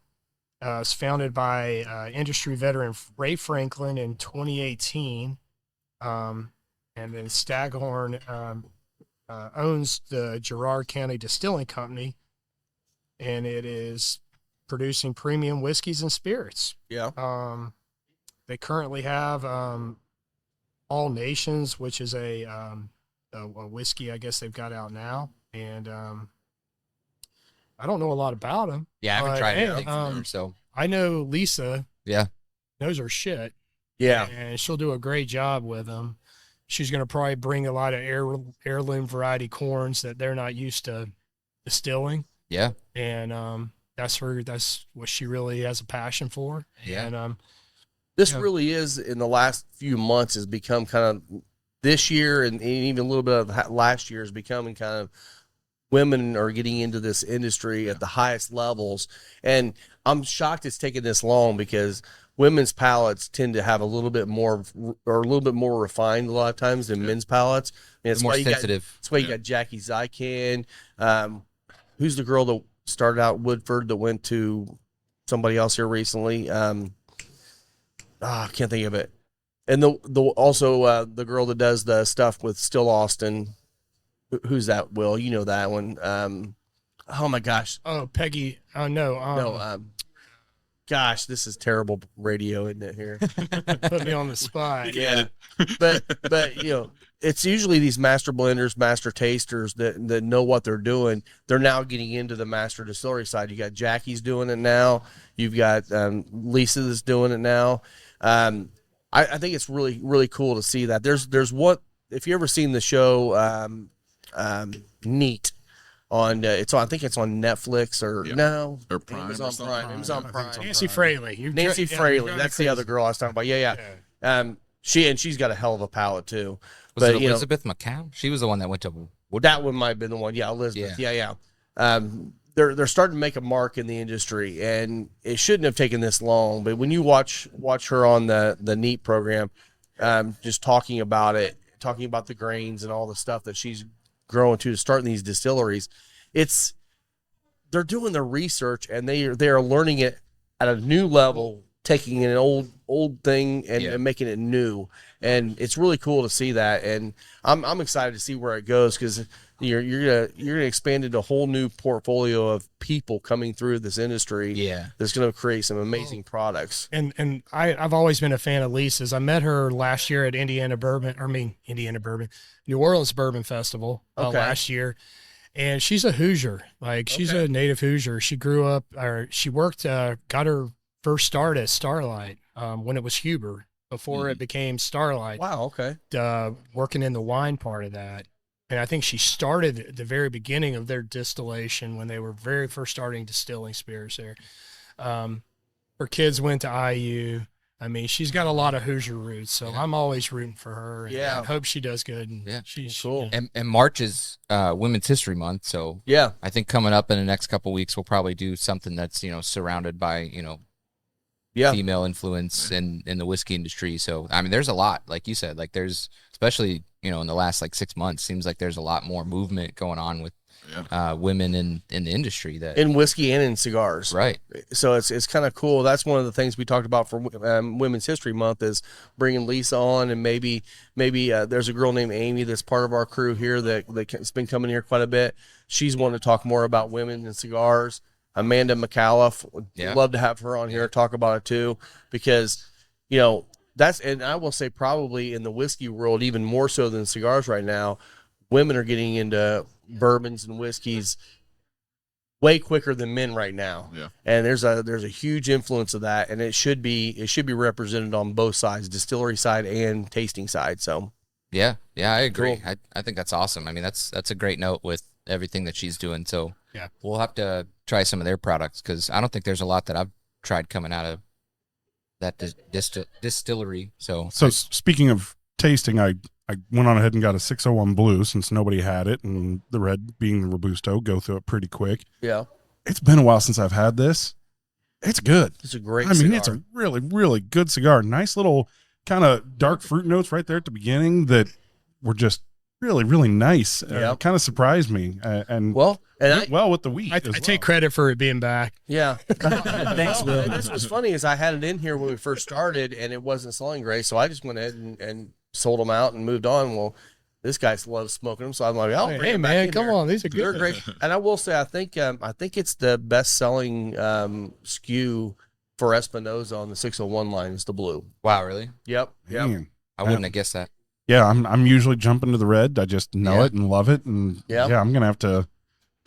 It's founded by industry veteran Ray Franklin in 2018. And then Staghorn owns the Girard County Distilling Company, and it is producing premium whiskeys and spirits. Yeah. They currently have All Nations, which is a whiskey I guess they've got out now, and I don't know a lot about them. yeah, I haven't But, tried hey, anything from her. So I know Lisa yeah, knows her shit, Yeah. and she'll do a great job with them. She's going to probably bring a lot of heirloom variety corns that they're not used to distilling. Yeah. And that's what she really has a passion for. Yeah. And This really is, in the last few months, has become kind of, this year and even a little bit of last year is becoming kind of, women are getting into this industry at the highest levels. And I'm shocked it's taken this long, because women's palates tend to have a little bit more refined a lot of times than men's palates. And it's more why you sensitive. That's why you got Jackie Zykan. Who's the girl that started out Woodford that went to somebody else here recently? I can't think of it. And also the girl that does the stuff with Still Austin. Who's that, Will? You know that one. Oh my gosh. oh, Peggy. Oh no. Gosh, this is terrible radio, isn't it, here? Put me on the spot. Yeah. But it's usually these master blenders, master tasters that know what they're doing. They're now getting into the master distillery side. You got Jackie's doing it now. You've got Lisa that's doing it now. I think it's really, really cool to see that. There's what, if you ever seen the show Neat on I think it's on Netflix or Prime Amazon or something. Prime. Amazon Prime. Nancy Fraley. Nancy Fraley. That's the other girl I was talking about. Yeah. She's got a hell of a palate too. Was it Elizabeth McCown? she was the one that went to that one might have been the one. Yeah, Elizabeth. Yeah. They're starting to make a mark in the industry, and it shouldn't have taken this long. But when you watch her on the Neat program, just talking about it, talking about the grains and all the stuff that she's growing to start in these distilleries, they're doing their research, and they are learning it at a new level, taking an old thing and making it new. And it's really cool to see that. And I'm excited to see where it goes, because you're gonna expand into a whole new portfolio of people coming through this industry. Yeah. That's gonna create some amazing products. And I've always been a fan of Lisa's. I met her last year at New Orleans Bourbon Festival last year. And she's a Hoosier. Like, she's a native Hoosier. She grew up, or she worked, got her first start at Starlight when it was Huber, before it became Starlight. Wow. Okay. Working in the wine part of that. And I think she started at the very beginning of their distillation when they were very first starting distilling spirits there. Her kids went to IU. I mean, she's got a lot of Hoosier roots, so I'm always rooting for her. And I hope she does good. And she's cool. And March is Women's History Month, so I think coming up in the next couple of weeks we'll probably do something that's surrounded by female influence in the whiskey industry. So I mean, there's a lot, like you said, like there's, especially in the last 6 months, seems like there's a lot more movement going on with women in the industry, that in whiskey and in cigars. Right. So it's kind of cool. That's one of the things we talked about for Women's History Month, is bringing Lisa on, and maybe there's a girl named Amy that's part of our crew here that's been coming here quite a bit. She's wanting to talk more about women and cigars. Amanda McAuliffe, would love to have her on here to talk about it too, because that's, and I will say probably in the whiskey world even more so than cigars right now, women are getting into bourbons and whiskeys way quicker than men right now. Yeah. And there's a huge influence of that, and it should be represented on both sides, distillery side and tasting side. So I agree. Cool. I think that's awesome. I mean, that's a great note with everything that she's doing. So we'll have to try some of their products, because I don't think there's a lot that I've tried coming out of that distillery. So speaking of tasting, I went on ahead and got a 601 Blue, since nobody had it, and the red being the Robusto, go through it pretty quick. yeah, It's been a while since I've had this. It's good. it's a great. I mean, cigar. it's a really, really good cigar. Nice little kind of dark fruit notes right there at the beginning that were just really, really nice. Kind of surprised me. And well, and went well with the wheat. I take credit for it being back. Yeah. Thanks, Will. And this was funny, is I had it in here when we first started, and it wasn't selling great, so I just went ahead and sold them out and moved on. Well, this guy loves smoking them, so I'm like, hey man, come on, these are good. They're great. And I will say, I think it's the best selling SKU for Espinosa on the 601 line is the blue. wow, really? Yep. Man. I wouldn't have guessed that. Yeah, I'm usually jumping to the red. I just know it and love it, and Yeah. I'm gonna have to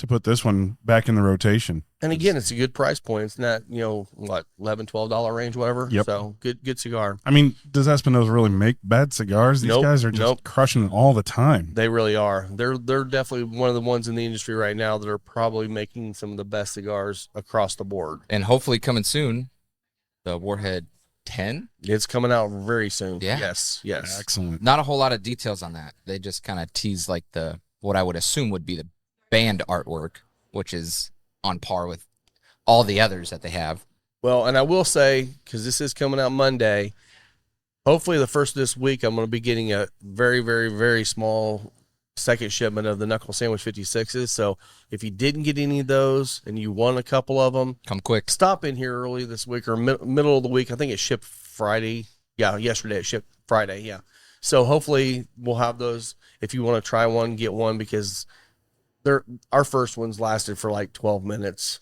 to put this one back in the rotation. And again, it's a good price point. It's not, what, $11, $12 range, whatever. Yep. So good cigar. I mean, does Espinosa really make bad cigars? These Nope, guys are just crushing it all the time. They really are. They're definitely one of the ones in the industry right now that are probably making some of the best cigars across the board. And hopefully coming soon, the Warhead 10. It's coming out very soon. Yeah. Yes. Excellent. Not a whole lot of details on that. They just kind of tease like what I would assume would be the band artwork, which is on par with all the others that they have. Well, and I will say, because this is coming out Monday, hopefully the first of this week, I'm going to be getting a very, very, very small second shipment of the Knuckle Sandwich 56s. So if you didn't get any of those and you want a couple of them, Come quick. stop in here early this week or middle of the week. I think it shipped Friday. Yeah, yesterday it shipped Friday. Yeah. So hopefully we'll have those. If you want to try one, get one, because our first ones lasted for like 12 minutes.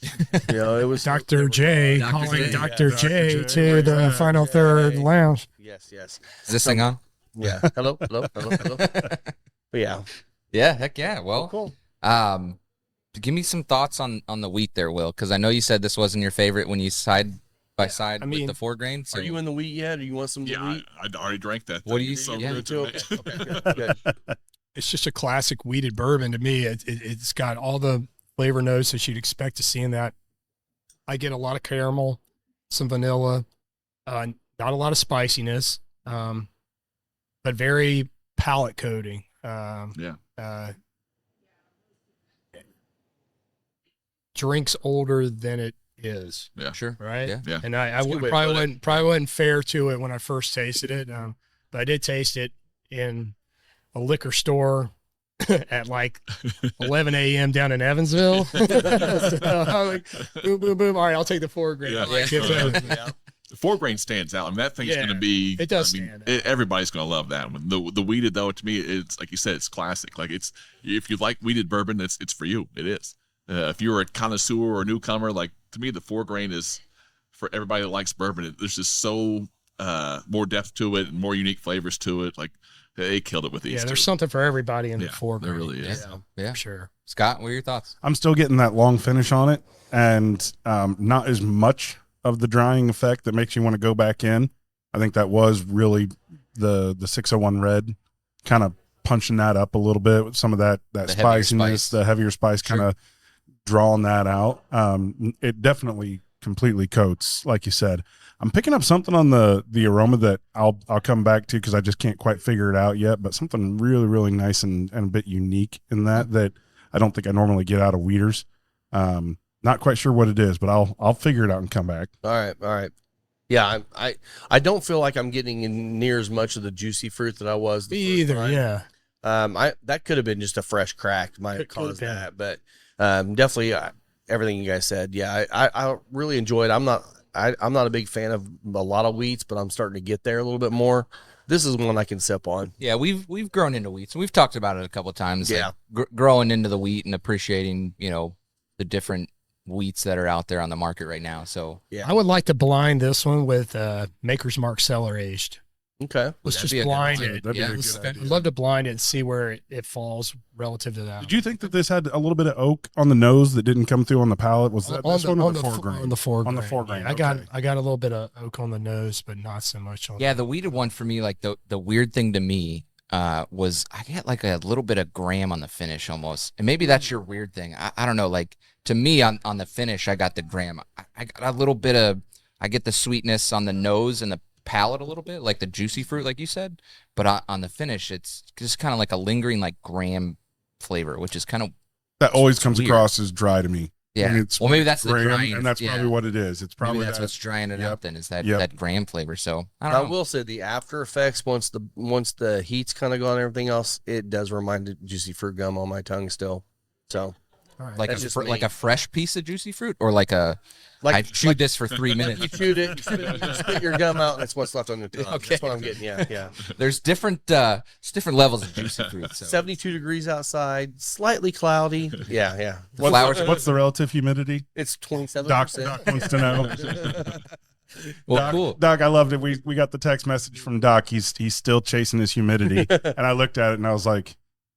It was Dr. J calling Dr. J to the final third lounge. Yes. Is this thing on? Yeah. Hello. But yeah. Yeah, heck yeah. Well, Cool. Give me some thoughts on the wheat there, Will, because I know you said this wasn't your favorite when you side by side with the 4 grain. So Are you in the wheat yet? Or you want some of the Yeah, wheat? I already drank that. What do you so see? Yeah. good to me. Okay, good. It's just a classic wheated bourbon to me. It's got all the flavor notes that you'd expect to see in that. I get a lot of caramel, some vanilla, not a lot of spiciness, but very palate coating. Drinks older than it is. Yeah, Sure. Right. Yeah. And I good way to probably put it. wasn't fair to it when I first tasted it. But I did taste it in a liquor store at like 11 a.m. down in Evansville. So I'm like, boom, boom, boom. All right, I'll take the 4 grain. Yeah. Yeah. The 4 grain stands out. I mean, that thing's going to be. It does I mean, stand out. everybody's going to love that one. The wheated, though, to me, it's like you said, it's classic. Like if you like wheated bourbon, it's for you. It is. If you're a connoisseur or a newcomer, like to me, the 4 grain is for everybody that likes bourbon. There's just so more depth to it and more unique flavors to it. Like they killed it with these. Yeah, there's two. something for everybody in the Yeah, 4 there grain. really is. Yeah. For sure. Scott, what are your thoughts? I'm still getting that long finish on it, and not as much of the drying effect that makes you want to go back in. I think that was really the 601 red kind of punching that up a little bit with some of that heavier spiciness, spice. the heavier spice, kind of drawing that out. It definitely completely coats, like you said. I'm picking up something on the aroma that I'll come back to because I just can't quite figure it out yet, but something really, really nice and a bit unique in that I don't think I normally get out of Weeders. Not quite sure what it is, but I'll figure it out and come back. All right. Yeah, I don't feel like I'm getting in near as much of the juicy fruit that I was. Me either, yeah. That could have been just a fresh crack might It could cause have been. that, but definitely everything you guys said. Yeah, I really enjoyed. I'm not a big fan of a lot of wheats, but I'm starting to get there a little bit more. This is one I can sip on. Yeah, we've grown into wheats. We've talked about it a couple of times. Yeah. Like growing into the wheat and appreciating, the different wheats that are out there on the market right now. So Yeah. I would like to blind this one with Maker's Mark cellar aged. Okay. Let's That'd just be a good blind one. it. That'd be a good Let's- idea. I'd love to blind it and see where it falls relative to that. Did you think that this had a little bit of oak on the nose that didn't come through on the palate? Was that this one or the 4 grain? On the 4 On the grain. 4 grain, Yeah, okay. I got a little bit of oak on the nose, but not so much on yeah, the wheated one for me, like the weird thing to me was I get like a little bit of graham on the finish almost. And maybe that's your weird thing. I don't know. Like to me on the finish, I got the graham. I got a little bit of, I get the sweetness on the nose and the palate a little bit, like the juicy fruit, like you said. But on the finish, it's just kind of like a lingering like graham flavor, which is kind of, That always comes weird. across as dry to me. yeah. And it's Well, maybe that's the graham, drying. and that's yeah. probably what it is. It's probably Maybe that's that. what's drying it Yep. out then is that, Yep. that graham flavor. So I I don't know. will say the after effects once the heat's kind of gone and everything else, it does remind of juicy fruit gum on my tongue still. So All right. Like That's just me. like a fresh piece of juicy fruit, or like I chewed this for 3 minutes. you chewed it, you spit your gum out, and that's what's left on your tongue. Okay. That's what I'm getting. Yeah. There's different levels of juicy fruit. So. 72 degrees outside, slightly cloudy. Yeah. What's the relative humidity? It's 27%. Doc wants to know. Well, Doc, cool. Doc, I loved it. We got the text message from Doc. He's still chasing his humidity, and I looked at it and I was like,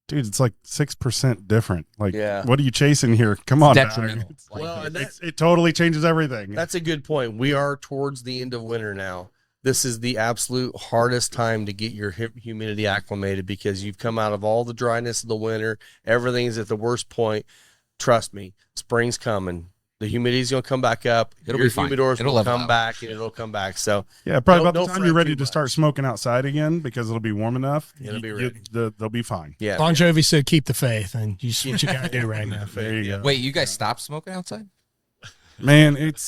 Dude, it's like 6% different. Like, Yeah. what are you chasing here? Come on, Detrimental. Barry. Like, Well, and It totally changes everything. that's a good point. We are towards the end of winter now. This is the absolute hardest time to get your humidity acclimated because you've come out of all the dryness of the winter. Everything's at the worst point. Trust me, spring's coming. The humidity's going to come back up. It'll Your be fine. humidors It'll will level come out. back, and it'll come back. So Yeah, probably No- about the no time fret you're ready too to start much. smoking outside again because it'll be warm enough. It'll be you- ready. they'll be fine. yeah, Bon Jovi said, "Keep the faith," and you what you gotta do right now. There you go. Wait, you guys stopped smoking outside? Man, it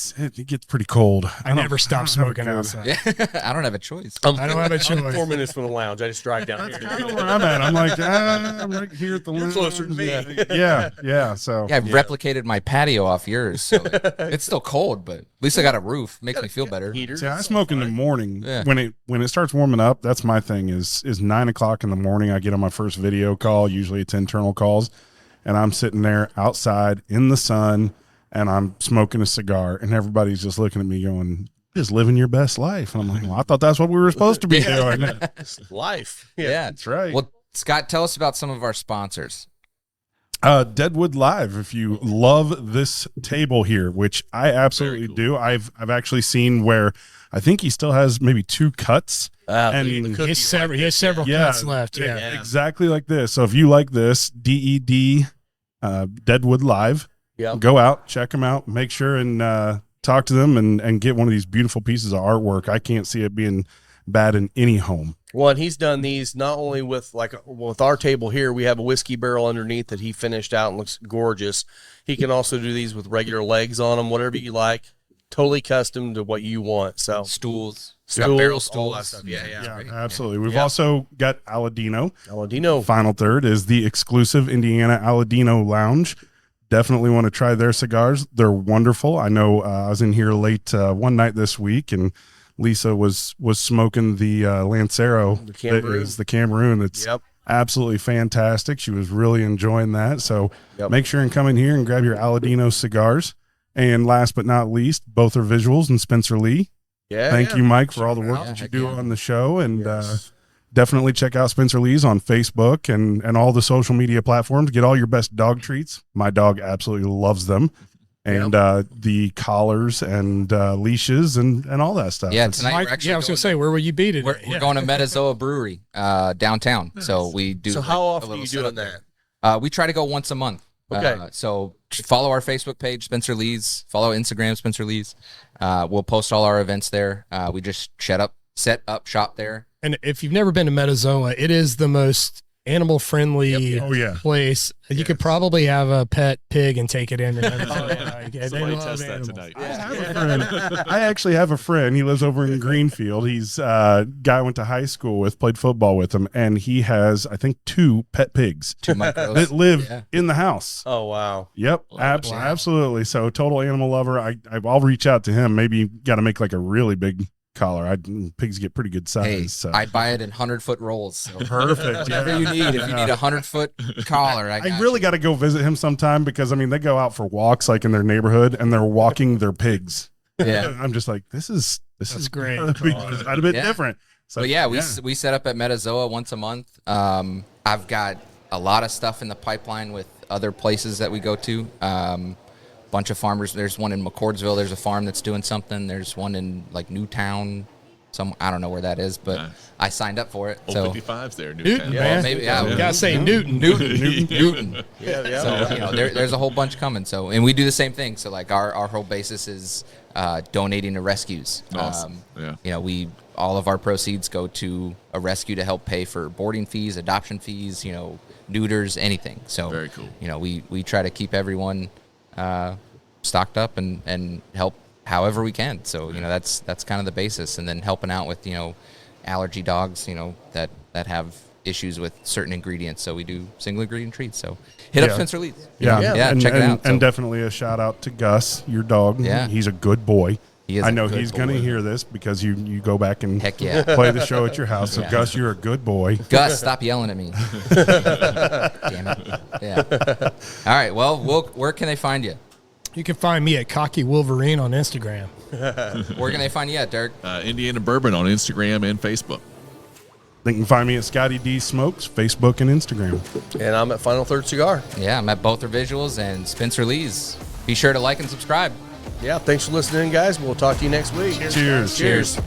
gets pretty cold. I never stopped smoking good- outside. Yeah, I don't have a choice. I don't have a I'm choice. 4 minutes from the lounge. I just drive down here. I don't know where I'm at. I'm like, I'm right here at the You're lounge. closer to me. Yeah. So Yeah, I've replicated my patio off yours, so it's still cold, but at least I got a roof. Makes me feel better. Heaters. see, I smoke in the morning Yeah. when it starts warming up. That's my thing. Is 9:00 in the morning. I get on my first video call. Usually it's internal calls, and I'm sitting there outside in the sun, and I'm smoking a cigar, and everybody's just looking at me going, "Just living your best life." And I'm like, "Well, I thought that's what we were supposed to be doing." Life. Yeah. That's right. Well, Scott, tell us about some of our sponsors. Deadwood Live. If you love this table here, which I absolutely cool. do, I've actually seen where I think he still has maybe 2 cuts. And the He cookie has several, he has several Yeah. cuts left. Yeah. Yeah. Exactly like this. So if you like this, DED Deadwood Live, Yep. go out, check them out, make sure and talk to them and get one of these beautiful pieces of artwork. I can't see it being bad in any home. Well, and he's done these not only with with our table here, we have a whiskey barrel underneath that he finished out and looks gorgeous. He can also do these with regular legs on them, whatever you like, totally custom to what you want. So Stools. Stools, Barrel all stools. that stuff. Yeah. Absolutely. We've Yeah. also got Aladino. Aladino. Final third is the exclusive Indiana Aladino Lounge. Definitely want to try their cigars. They're wonderful. I know I was in here late one night this week, and Lisa was smoking the Lancero. The Cameroon. That is the Cameroon. It's Yep. absolutely fantastic. She was really enjoying that. So Yep. make sure and come in here and grab your Aladino cigars. And last but not least, both are visuals and Spencer Lee. Yeah. Thank yeah. you, Mike, for all the work Yeah, that you heck do yeah. on the show. And Yes. definitely check out Spencer Lee's on Facebook and all the social media platforms. Get all your best dog treats. My dog absolutely loves them. And the collars and leashes and all that stuff. Yeah, It's- tonight we're Mike, actually yeah, I was going gonna say, where will you be today? We're going to Metazoa Brewery downtown. So we do. So like, how a often are little you setup doing there. that? We try to go once a month. Okay. So follow our Facebook page, Spencer Lee's. Follow Instagram, Spencer Lee's. We'll post all our events there. We just set up shop there. And if you've never been to Metazoa, it is the most animal friendly Oh, yeah. place. You could probably have a pet pig and take it in. They Somebody love test that animals. tonight. I actually have a friend. He lives over in Greenfield. He's a guy I went to high school with, played football with him, and he has, I think, 2 pet pigs 2 micros. that live Yeah. in the house. Oh, wow. Yep, absolutely. So total animal lover. I'll reach out to him. Maybe you got to make like a really big collar. Pigs get pretty good size. Hey, so. I buy it in 100-foot rolls. So Perfect. whatever you need. If you need a 100-foot collar, I really got to go visit him sometime because I mean they go out for walks like in their neighborhood and they're walking their pigs. Yeah. I'm just like this is great. a bit Yeah. different. So But yeah, we set up at Metazoa once a month. I've got a lot of stuff in the pipeline with other places that we go to. Bunch of farmers. There's one in McCordsville. There's a farm that's doing something. There's one in like Newtown. I don't know where that is, but Nice. I signed up for it. Old So 55s there. Newton, Newtown. man. well, maybe yeah. You gotta say Newton. Newton. Yeah. So you know, there's a whole bunch coming. So and we do the same thing. So like our whole basis is donating to rescues. Awesome. Yeah. You know, all of our proceeds go to a rescue to help pay for boarding fees, adoption fees, you know, neuters, anything. So Very cool. You know, we try to keep everyone stocked up and help however we can. So you know, that's kind of the basis, and then helping out with allergy dogs, that have issues with certain ingredients. So we do single ingredient treats. So hit up Yeah. Spencer Lee's. Yeah, Yeah, check it out. And So- definitely a shout out to Gus, your dog. Yeah. He's a good boy. He is I a know good he's going to boy. hear this because you go back and Heck yeah. play the show at your house. So Yeah. Gus, you're a good boy. Gus, stop yelling at me. Damn it. Yeah. All right. Well, where can they find you? You can find me at Cocky Wolverine on Instagram. Where can they find you at, Dirk? Indiana Bourbon on Instagram and Facebook. They can find me at Scotty D Smokes, Facebook and Instagram. And I'm at Final Third Cigar. Yeah, I'm at Both Our Visuals and Spencer Lee's. Be sure to like and subscribe. Yeah, thanks for listening, guys. We'll talk to you next week. Cheers. Cheers.